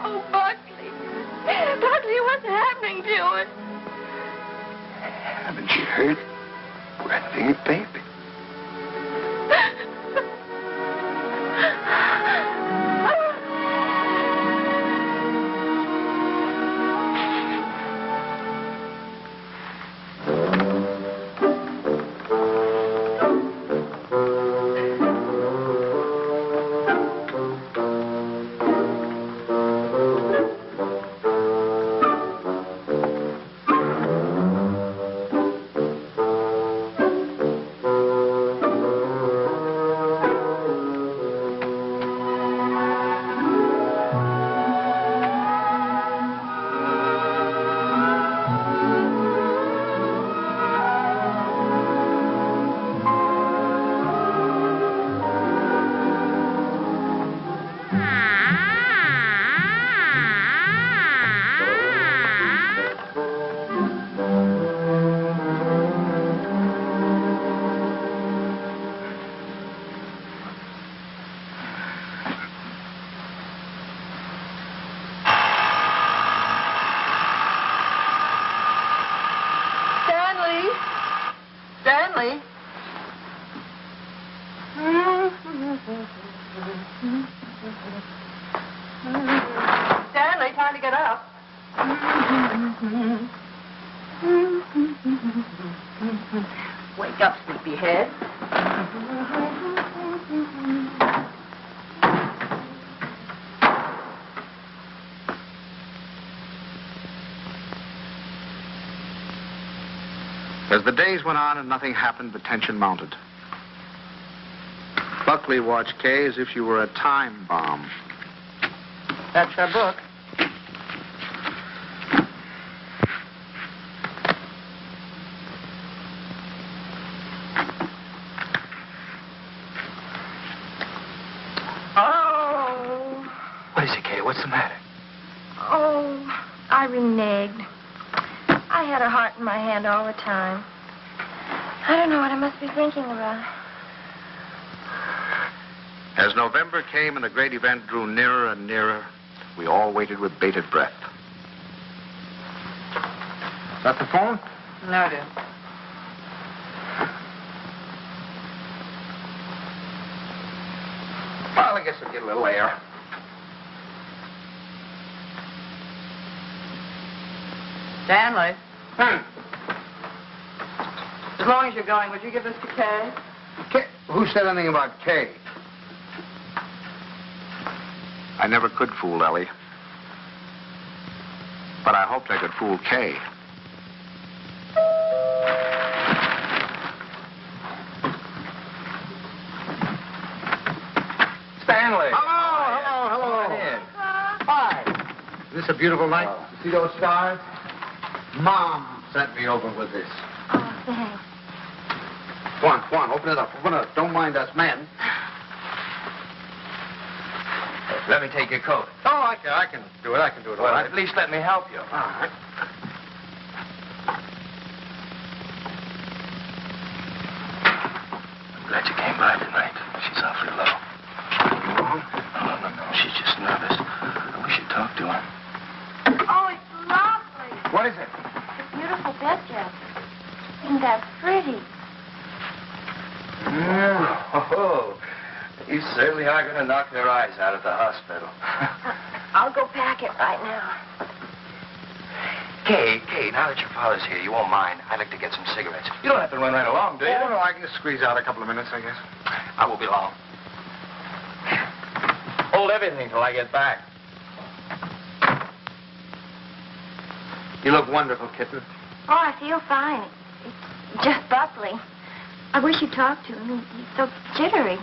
Oh, Buckley. Buckley, what's happening to it? Haven't you heard? Red-fingered baby. Stanley? Stanley, time to get up. Wake up, sleepyhead. As the days went on and nothing happened, the tension mounted. Buckley watched Kay as if she were a time bomb. That's her book. Oh. What is it, Kay? What's the matter? Oh, I reneged. I had a heart in my hand all the time. I don't know what I must be thinking about. As November came and the great event drew nearer and nearer, we all waited with bated breath. Is that the phone? No, dear. Well, I guess we'll get a little air. Stanley. As long as you're going, would you give this to Kay? Kay? Who said anything about Kay? I never could fool Ellie. But I hoped I could fool Kay. Stanley. Hello. Come in. Hi. Is this a beautiful night? You see those stars? Mom sent me over with this. Oh, thanks. Come on, open it up. Don't mind us men. Let me take your coat. Oh, I can do it. I can do it all Well, right. at least let me help you. All right. I'm glad you came by tonight. She's awfully low. No. She's just nervous. I wish you'd talk to her. Oh, it's lovely. What is it? It's a beautiful bed dress. Isn't that pretty? Oh, you certainly are going to knock their eyes out at the hospital. I'll go pack it right now. Kay, now that your father's here, you won't mind. I'd like to get some cigarettes. You don't have to run right along, do you? Oh, no, I can just squeeze out a couple of minutes, I guess. I won't be long. Hold everything till I get back. You look wonderful, kitten. Oh, I feel fine. It's just Buckley. I wish you'd talk to him. He's so jittery.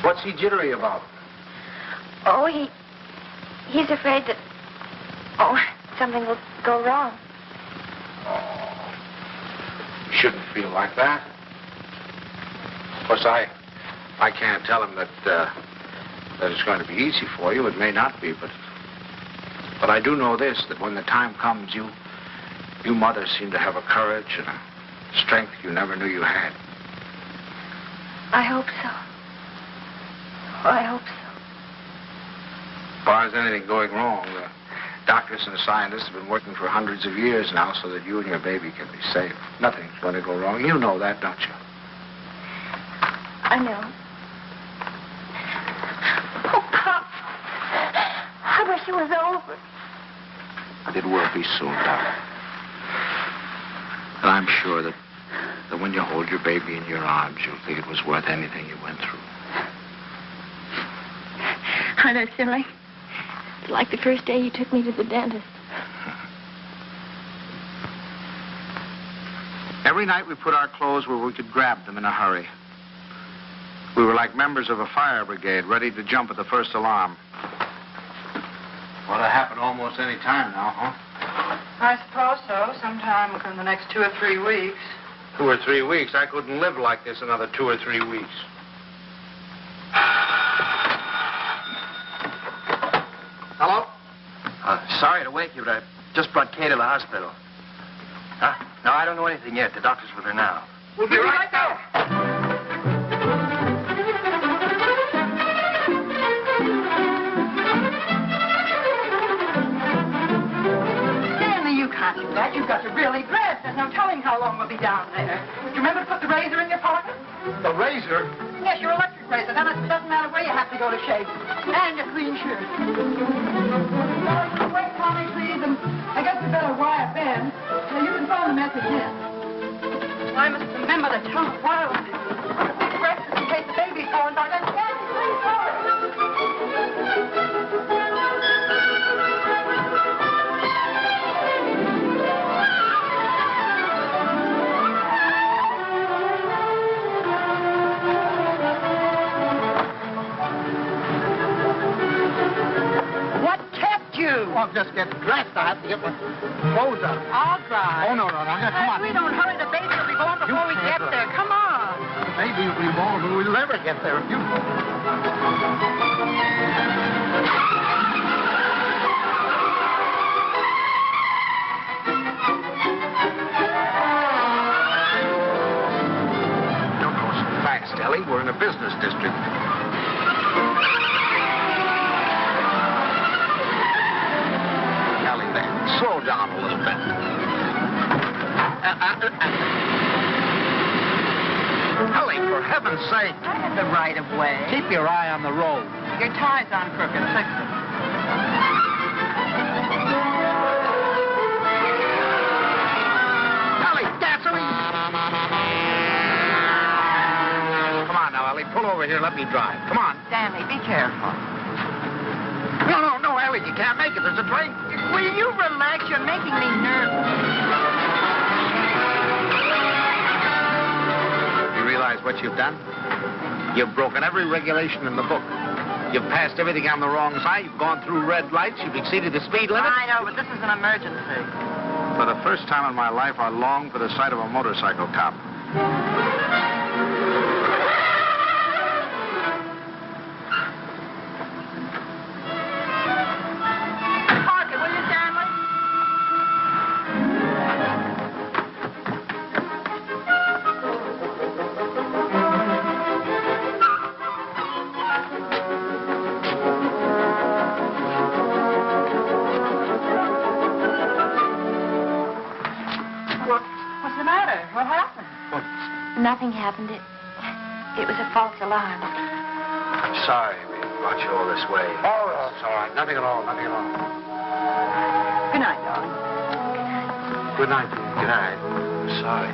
What's he jittery about? Oh, he's afraid that, something will go wrong. Oh, you shouldn't feel like that. Of course, I can't tell him that it's going to be easy for you. It may not be, but I do know this, that when the time comes, you mothers seem to have a courage and a strength you never knew you had. I hope so. Oh, I hope so. As far as anything going wrong, the doctors and the scientists have been working for hundreds of years now so that you and your baby can be safe. Nothing's going to go wrong. You know that, don't you? I know. Oh, Pop. I wish it was over. It will be soon, darling. And I'm sure that when you hold your baby in your arms, you'll think it was worth anything you went through. I know, silly. It's like the first day you took me to the dentist. Every night we put our clothes where we could grab them in a hurry. We were like members of a fire brigade, ready to jump at the first alarm. Ought to happen almost any time now, huh? I suppose so. Sometime within the next 2 or 3 weeks. 2 or 3 weeks? I couldn't live like this another 2 or 3 weeks. Hello? Sorry to wake you, but I just brought Kay to the hospital. Huh? No, I don't know anything yet. The doctor's with her now. We'll be right there. Stanley, you can't do that. You've got to really dress. There's no telling how long we'll be down there. Do you remember to put the razor in your pocket? The razor? Yes, your electric razor. Then it doesn't matter where you have to go to shave. And your clean shirt. Wait, Tommy, please. And I guess we better wire Ben. So you can phone the message in. I must remember to tell the wireless. Big breakfast in case the baby's born by then. Stanley, please hurry. I'll just get dressed. I have to get my clothes on. I'll drive. Oh, no. Come on. We don't hurry. The baby will be born before we get there. Come on. The baby will be born, but we'll never get there if you... Don't go so fast, Ellie. We're in a business district. Slow down a little bit. Ellie, for heaven's sake. I had the right of way. Keep your eye on the road. Your tie's on crooked. Fix it. Ellie, gasoline! Come on now, Ellie. Pull over here. Let me drive. Come on. Stanley, be careful. No, Ellie. You can't make it. There's a train. Will you relax? You're making me nervous. You realize what you've done? You've broken every regulation in the book. You've passed everything on the wrong side. You've gone through red lights. You've exceeded the speed limit. I know, but this is an emergency. For the first time in my life, I long for the sight of a motorcycle cop. Nothing happened. It was a false alarm. I'm sorry we brought you all this way. Oh, it's all right. Nothing at all. Good night, darling. Good night, dear. Good night. I'm sorry.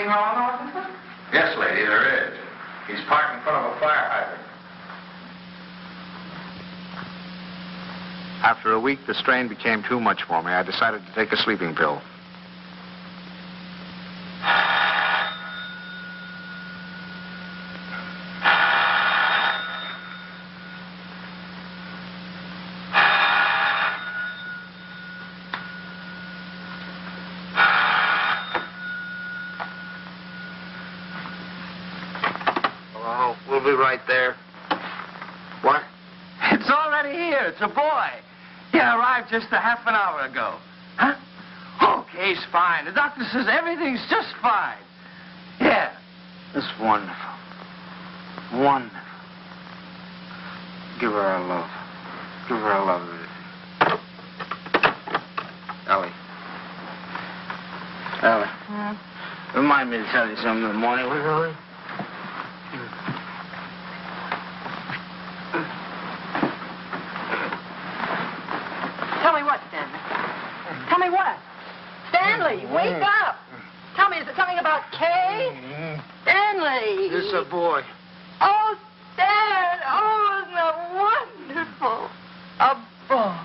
wrong, officer? Yes, lady, there is. He's parked in front of a fire hydrant. After a week, the strain became too much for me. I decided to take a sleeping pill. Hello, we'll be right there. What? It's already here. It's a boy. He arrived just a half an hour ago. Huh? Okay, he's fine. The doctor says everything's just fine. Yeah. That's wonderful. Wonderful. Give her our love. Give her our love. Ellie. Ellie. Remind me to tell you something in the morning, will you, Ellie? Tell me what, Stanley? Tell me what? Stanley, wake up! Tell me, is it something about Kay? Stanley! This is a boy. Oh, Stan! Oh, isn't that wonderful? A boy.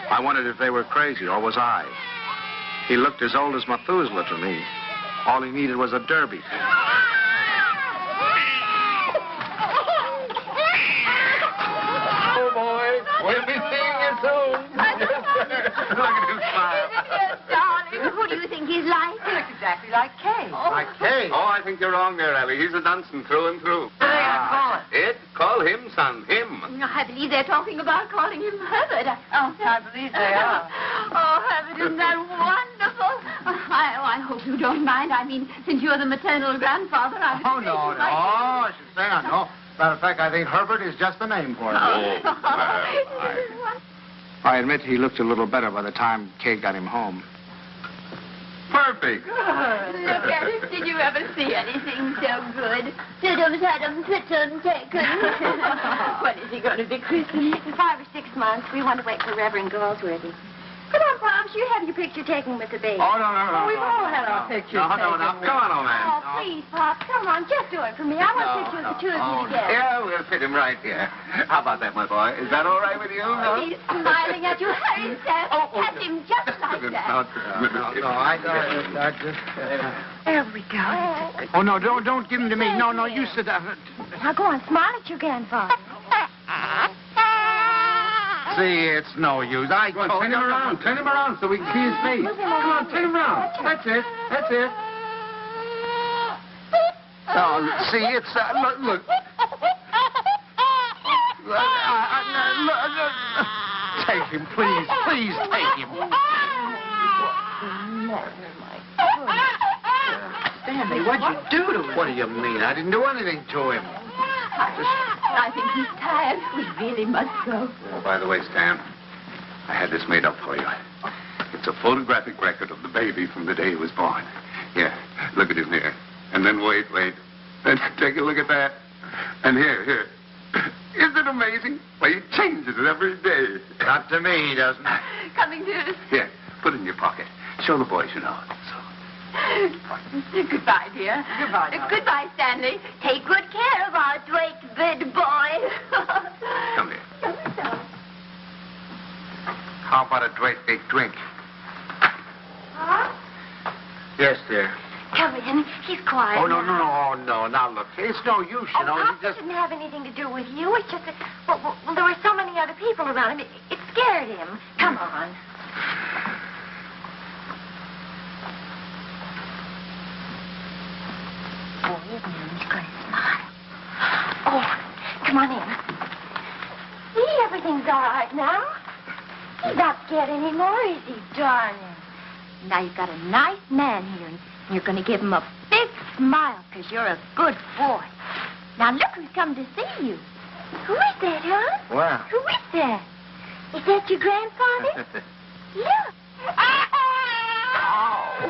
I wondered if they were crazy, or was I? He looked as old as Methuselah to me. All he needed was a derby. Oh, boy. We'll be seeing you soon. Look at him smile. Darling, who do you think he's like? He looks exactly like Kay. Like Kay. Oh, I think you're wrong there, Ellie. He's a Dunstan through and through. What are they going to call it? It? Call him, son. Him. I believe they're talking about calling him Herbert. Oh, I believe they are. Oh, Herbert, isn't that wonderful? I hope you don't mind. I mean, since you're the maternal grandfather, I Oh, no. Oh, she's saying no. Matter of fact, I think Herbert is just the name for him. I admit he looked a little better by the time Kay got him home. Perfect. Look at him. Did you ever see anything so good? When is he going to be christened? In 5 or 6 months, we want to wait for Reverend Galsworthy. Come on, Pops, you have your picture taken with the baby. Oh, no. We've all had our pictures taken. No. Come on, old man. Oh, please, Pops, come on, just do it for me. I want pictures of the two of you together. Yeah, we'll fit him right here. How about that, my boy? Is that all right with you? No? He's smiling at you. Hurry, Seth. Pat him just like that. No, I just... There we go. Oh, no, don't give him to me. No, you sit down. Now go on, smile at your grandfather. See, it's no use. Go on, turn him around. Turn him around so we can see his face. Come on, turn him around. That's it. Oh, see, it's... look. Take him, please. Please take him. Stanley, what'd you do to him? What do you mean? I didn't do anything to him. I think he's tired. We really must go. Oh, by the way, Stan, I had this made up for you. It's a photographic record of the baby from the day he was born. Here, look at him here. And then wait. And take a look at that. And here. Isn't it amazing? Well, he changes it every day. Not to me, he doesn't. Coming to us. Here, put it in your pocket. Show the boys you know it. Goodbye, dear. Goodbye, Stanley. Take good care of our Drake bed boy. Come here. How about a great big drink? Huh? Yes, dear. Come in. He's quiet. Oh, no. Now, look, it's no use, you know. Pops You just... didn't have anything to do with you. It's just that, well, there were so many other people around him. It scared him. Come on. Oh, he's going to smile. Oh, come on in. See, everything's all right now. He's not scared anymore, is he, darling? Now you've got a nice man here, and you're going to give him a big smile because you're a good boy. Now look who's come to see you. Who is that, huh? Well. Who is that? Is that your grandfather? Look. Oh,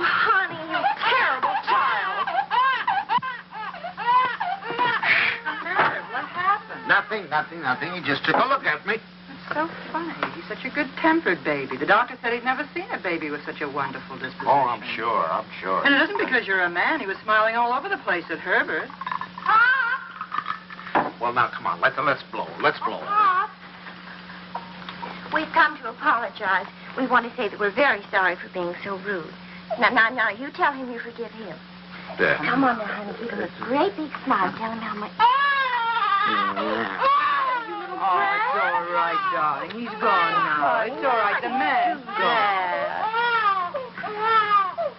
honey, you terrible child. What happened? Nothing. He just took a look at me. It's so funny. He's such a good-tempered baby. The doctor said he'd never seen a baby with such a wonderful disposition. Oh, I'm sure. And it isn't because you're a man. He was smiling all over the place at Herbert. Well, now, come on. Let's blow. Pop. We've come to apologize. We want to say that we're very sorry for being so rude. Now, you tell him you forgive him. Yeah. Come on now, honey. Give him a great big smile. Tell him how much... Oh, it's all right, darling. He's gone now. It's all right. The man's gone.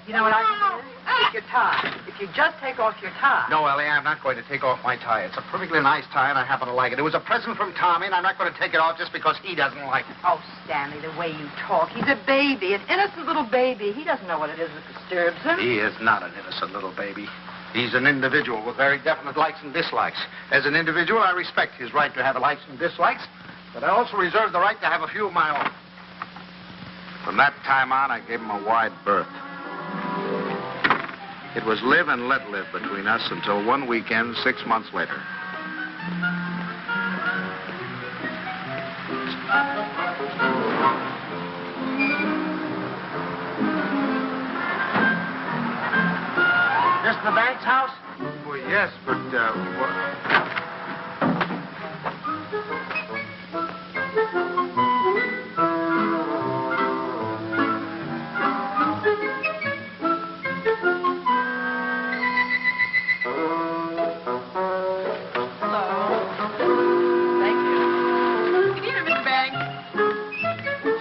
You know what I can do? Take your tie. If you just take off your tie. No, Ellie, I'm not going to take off my tie. It's a perfectly nice tie, and I happen to like it. It was a present from Tommy, and I'm not going to take it off just because he doesn't like it. Oh, Stanley, the way you talk. He's a baby, an innocent little baby. He doesn't know what it is that disturbs him. He is not an innocent little baby. He's an individual with very definite likes and dislikes. As an individual, I respect his right to have likes and dislikes, but I also reserve the right to have a few of my own. From that time on, I gave him a wide berth. It was live and let live between us until one weekend 6 months later. This the bank's house? Well, yes, but,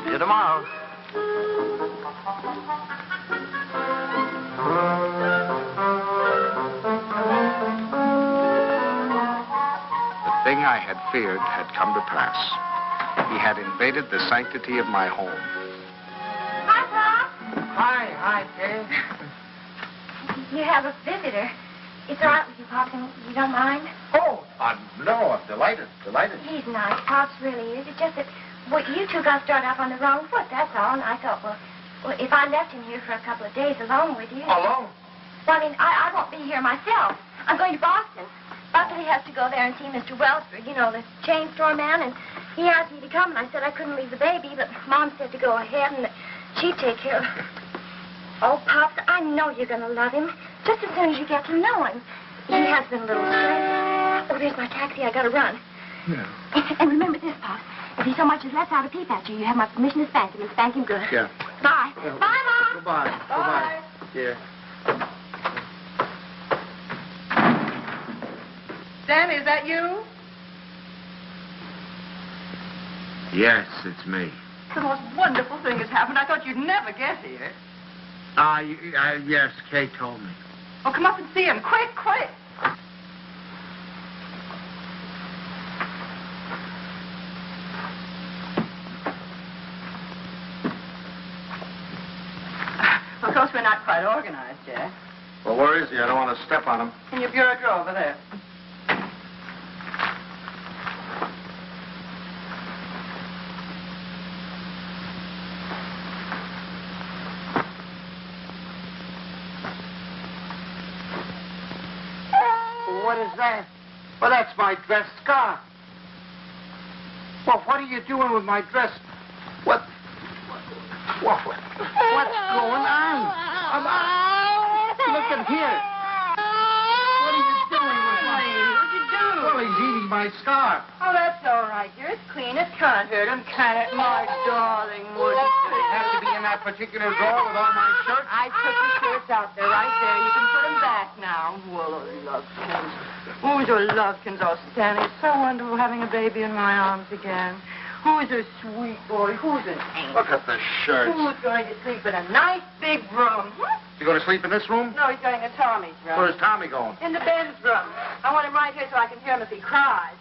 See you tomorrow. The thing I had feared had come to pass. He had invaded the sanctity of my home. Hi, Pop. Hi, Kay. You have a visitor. It's all right with you, Pop. You don't mind? Oh, no, I'm delighted. He's nice. Pop's really is. It's just that, you two got started off on the wrong foot, that's all. And I thought, well, if I left him here for a couple of days alone with you... Alone? Well, I won't be here myself. I'm going to Boston. Buckley has to go there and see Mr. Wellsford, the chain store man, and he asked me to come, and I said I couldn't leave the baby, but Mom said to go ahead, and that she'd take care of him. Oh, Pops, I know you're going to love him, just as soon as you get to know him. He has been a little stressed. Oh, there's my taxi. I got to run. Yeah. And remember this, Pops. If he so much as lets out a peep at you, you have my permission to spank him, and spank him good. Yeah. Bye. Yeah. Bye, Mom. Goodbye. Yeah. Stanley, is that you? Yes, it's me. The most wonderful thing has happened. I thought you'd never get here. Yes, Kay told me. Oh, come up and see him. Quick. Of course, we're not quite organized yet. Well, where is he? I don't want to step on him. In your bureau drawer over there. What is that? Well, that's my dress scarf. Well, what are you doing with my dress? What's going on? Look at here. What are you doing with my... What'd you do? Well, he's eating my scarf. Oh, that's all right, dear. It's clean. It can't hurt him, can it, my darling? Would it? Does it have to be in that particular drawer with all my shirts? I took the shirts out there, right there. You can put them back now. Well, Lovekins. Oh, your Lovekins. Oh, Stanley, it's so wonderful having a baby in my arms again. Who's a sweet boy? Who's an angel? Look at the shirts. Who's going to sleep in a nice big room? You going to sleep in this room? No, he's going to Tommy's room. Where's Tommy going? In the Ben's room. I want him right here so I can hear him if he cries.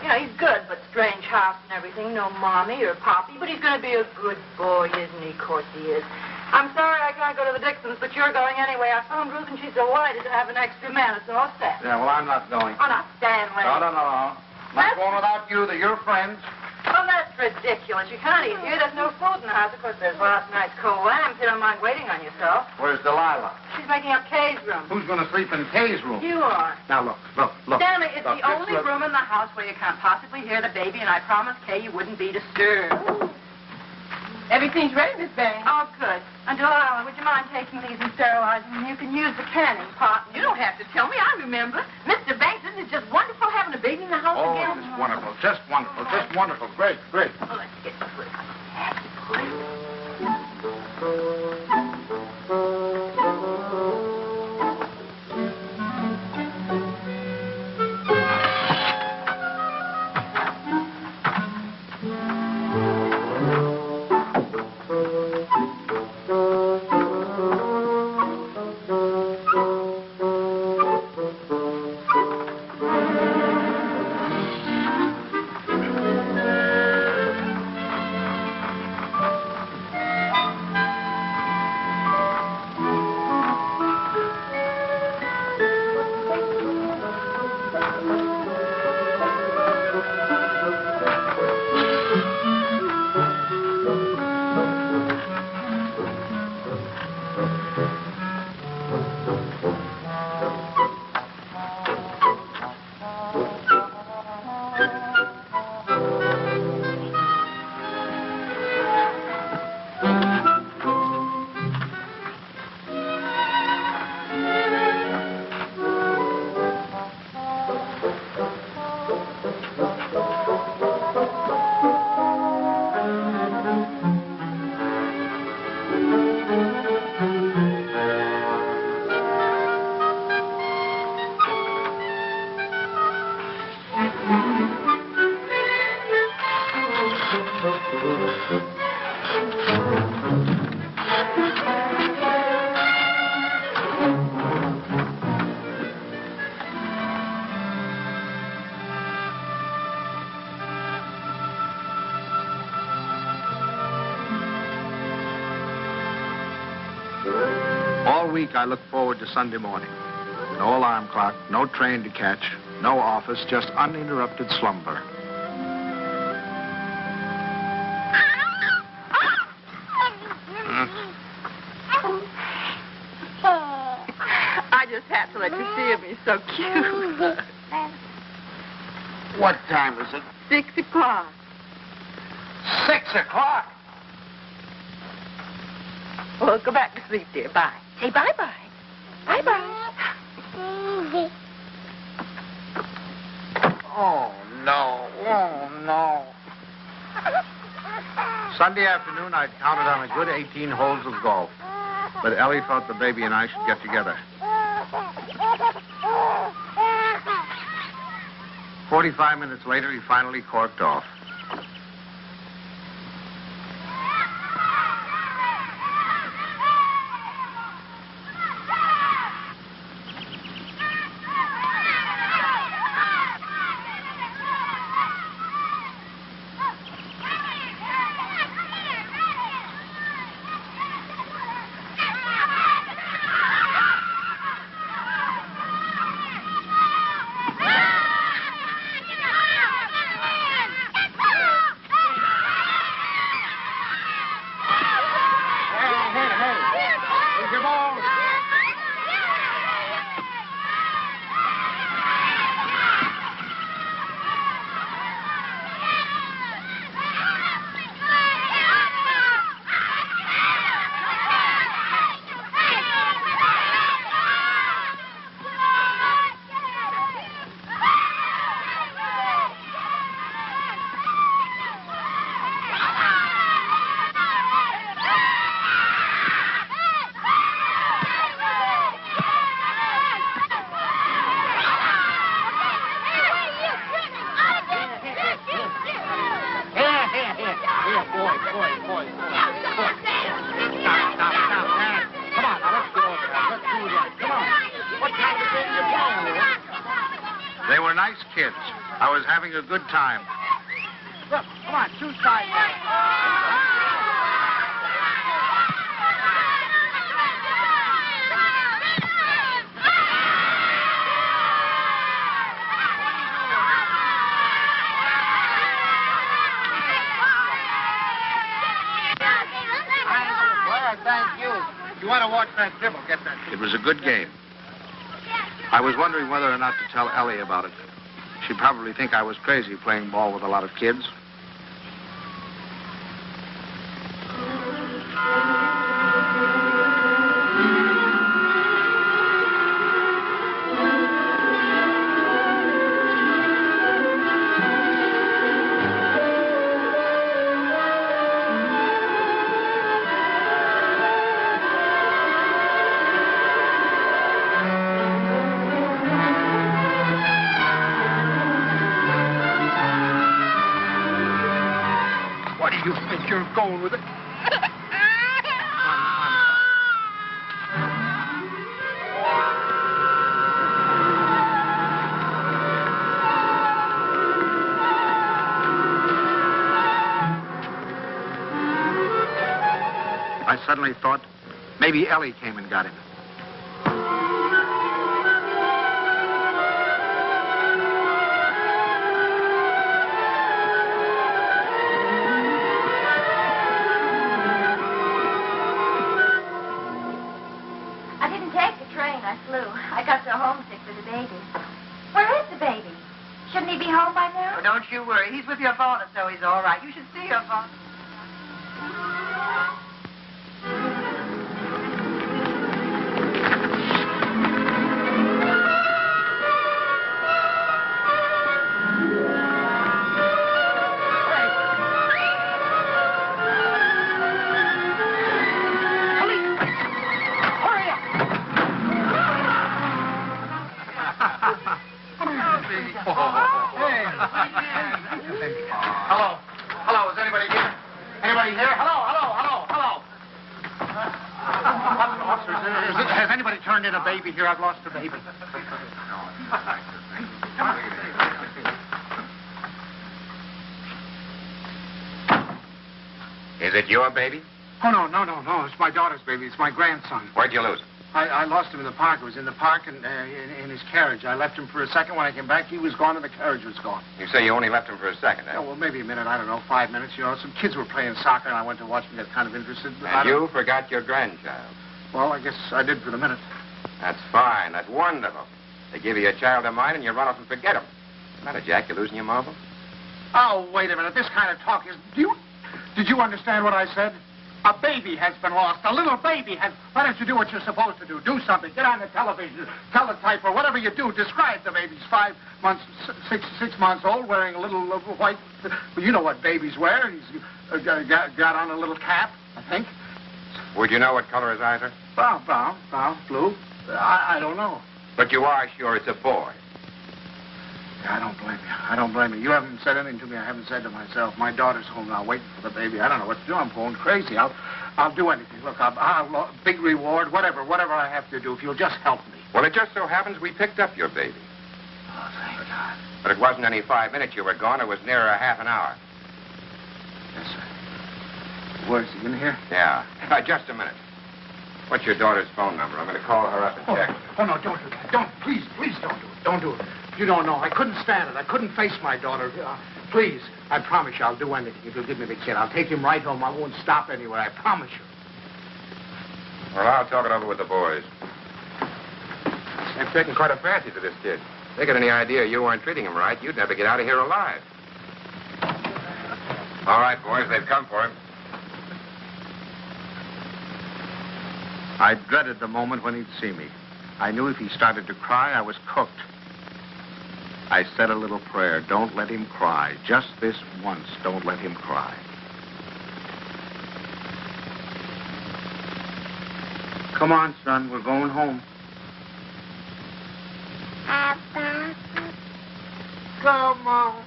You know, he's good, but strange house and everything. No mommy or poppy, but he's going to be a good boy, isn't he? Of course he is. I'm sorry I can't go to the Dixons, but you're going anyway. I phoned Ruth, and she's delighted to have an extra man. It's all set. Yeah, well, I'm not going. Oh, not Stanley. No. Not going without you. They're your friends. Oh, that's ridiculous. You can't eat here. There's no food in the house. Of course, there's last night's cold lamb. If you don't mind waiting on yourself. Where's Delilah? She's making up Kay's room. Who's going to sleep in Kay's room? You are. Now, look. Stanley, it's Look, the only room in the house where you can't possibly hear the baby, and I promised Kay you wouldn't be disturbed. Everything's ready, Miss Banks. Oh, good. And Delilah, would you mind taking these and sterilizing them? You can use the canning pot. You don't have to tell me. I remember. Mr. Banks, isn't it just wonderful having a baby in the house Oh, again? it's wonderful. Just wonderful. Just wonderful. Great. Well, let's get to it. All week I look forward to Sunday morning. No alarm clock, no train to catch, no office, just uninterrupted slumber. I just had to let you see him. He's so cute. What time is it? 6 o'clock. 6 o'clock. Well, go back to sleep, dear. Bye. Say bye-bye. Bye-bye. Oh, no. Sunday afternoon, I'd counted on a good 18 holes of golf. But Ellie thought the baby and I should get together. 45 minutes later, he finally corked off. They were nice kids, I was having a good time. Look, come on, choose sides. Well, thank you. If you want to watch that dribble, get that. It was a good game. I was wondering whether or not to tell Ellie about it. She'd probably think I was crazy playing ball with a lot of kids. You think you're going with it? I suddenly thought maybe Ellie came and got him. I didn't take the train. I flew. I got so homesick for the baby. Where is the baby? Shouldn't he be home by now? Oh, don't you worry. He's with your father, so he's all right. You should see your father. Hello. Hello, is anybody here? Anybody here? Hello. Officers, has anybody turned in a baby here? I've lost a baby. Is it your baby? Oh, no. It's my daughter's baby. It's my grandson. Where'd you lose it? I lost him in the park. It was in the park and in his carriage. I left him for a second. When I came back, he was gone and the carriage was gone. You say you only left him for a second, eh? Oh, well, maybe a minute. I don't know, 5 minutes. You know, some kids were playing soccer, and I went to watch them get kind of interested. And you forgot your grandchild. Well, I guess I did for the minute. That's fine. That's wonderful. They give you a child of mine, and you run off and forget him. Matter, Jack, you're losing your marble? Oh, wait a minute. This kind of talk is... Did you understand what I said? A baby has been lost. A little baby has... Why don't you do what you're supposed to do? Do something. Get on the television. Teletype or whatever you do. Describe the baby. He's 5 months, 6 months old, wearing a little white... Well, you know what babies wear. He's got on a little cap, I think. Would you know what color his eyes are? Brown, blue. I don't know. But you are sure it's a boy. Yeah, I don't blame you. You haven't said anything to me I haven't said to myself. My daughter's home now waiting for the baby. I don't know what to do. I'm going crazy. I'll do anything. Look, I'll big reward, whatever I have to do, if you'll just help me. Well, it just so happens we picked up your baby. Oh, thank God. But it wasn't any 5 minutes you were gone. It was nearer a half an hour. Yes, sir. Where's he, in here? Yeah. Just a minute. What's your daughter's phone number? I'm going to call her up and check. Oh, no, don't do that. Please don't do it. Don't do it. You don't know. I couldn't stand it. I couldn't face my daughter. Please, I promise you I'll do anything if you'll give me the kid. I'll take him right home. I won't stop anywhere. I promise you. Well, I'll talk it over with the boys. They've taken quite a fancy to this kid. If they got any idea you weren't treating him right, you'd never get out of here alive. All right, boys, they've come for him. I dreaded the moment when he'd see me. I knew if he started to cry, I was cooked. I said a little prayer. Don't let him cry. Just this once, don't let him cry. Come on, son. We're going home. Papa. Come on.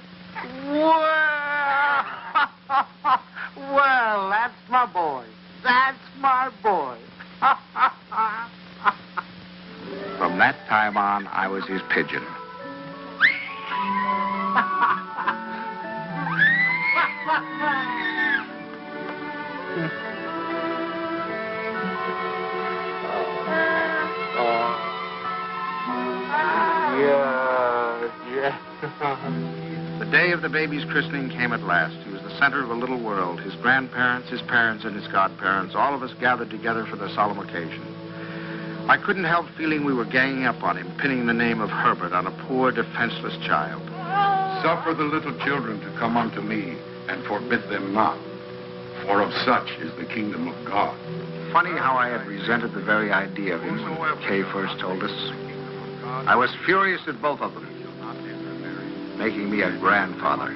Well, that's my boy. That's my boy. From that time on, I was his pigeon. The day of the baby's christening came at last. He was the center of a little world. His grandparents, his parents, and his godparents, all of us gathered together for the solemn occasion. I couldn't help feeling we were ganging up on him, pinning the name of Herbert on a poor, defenseless child. Suffer the little children to come unto me, and forbid them not, for of such is the kingdom of God. Funny how I had resented the very idea of him when Kay first told us. I was furious at both of them. Making me a grandfather.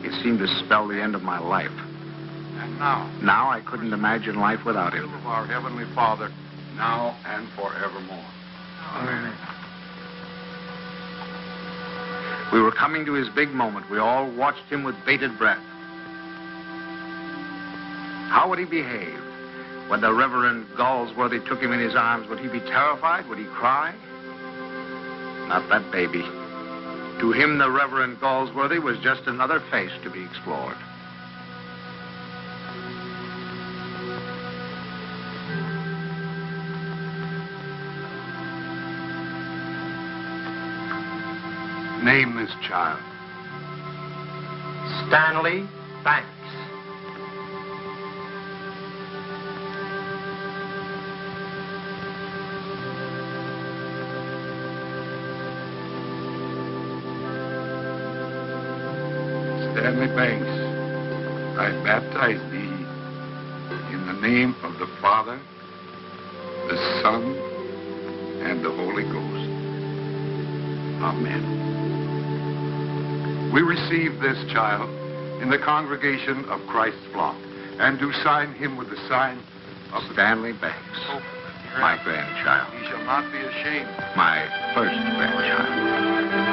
It seemed to spell the end of my life. And now I couldn't imagine life without him. of our Heavenly Father, now and forevermore. We were coming to his big moment. We all watched him with bated breath. How would he behave? When the Reverend Galsworthy took him in his arms, would he be terrified? Would he cry? Not that baby. To him, the Reverend Galsworthy was just another face to be explored. Name this child. Stanley Banks. Stanley Banks, I baptize thee in the name of the Father, the Son, and the Holy Ghost. Amen. We receive this child in the congregation of Christ's flock, and do sign him with the sign of Stanley Banks, my grandchild. He shall not be ashamed. My first grandchild.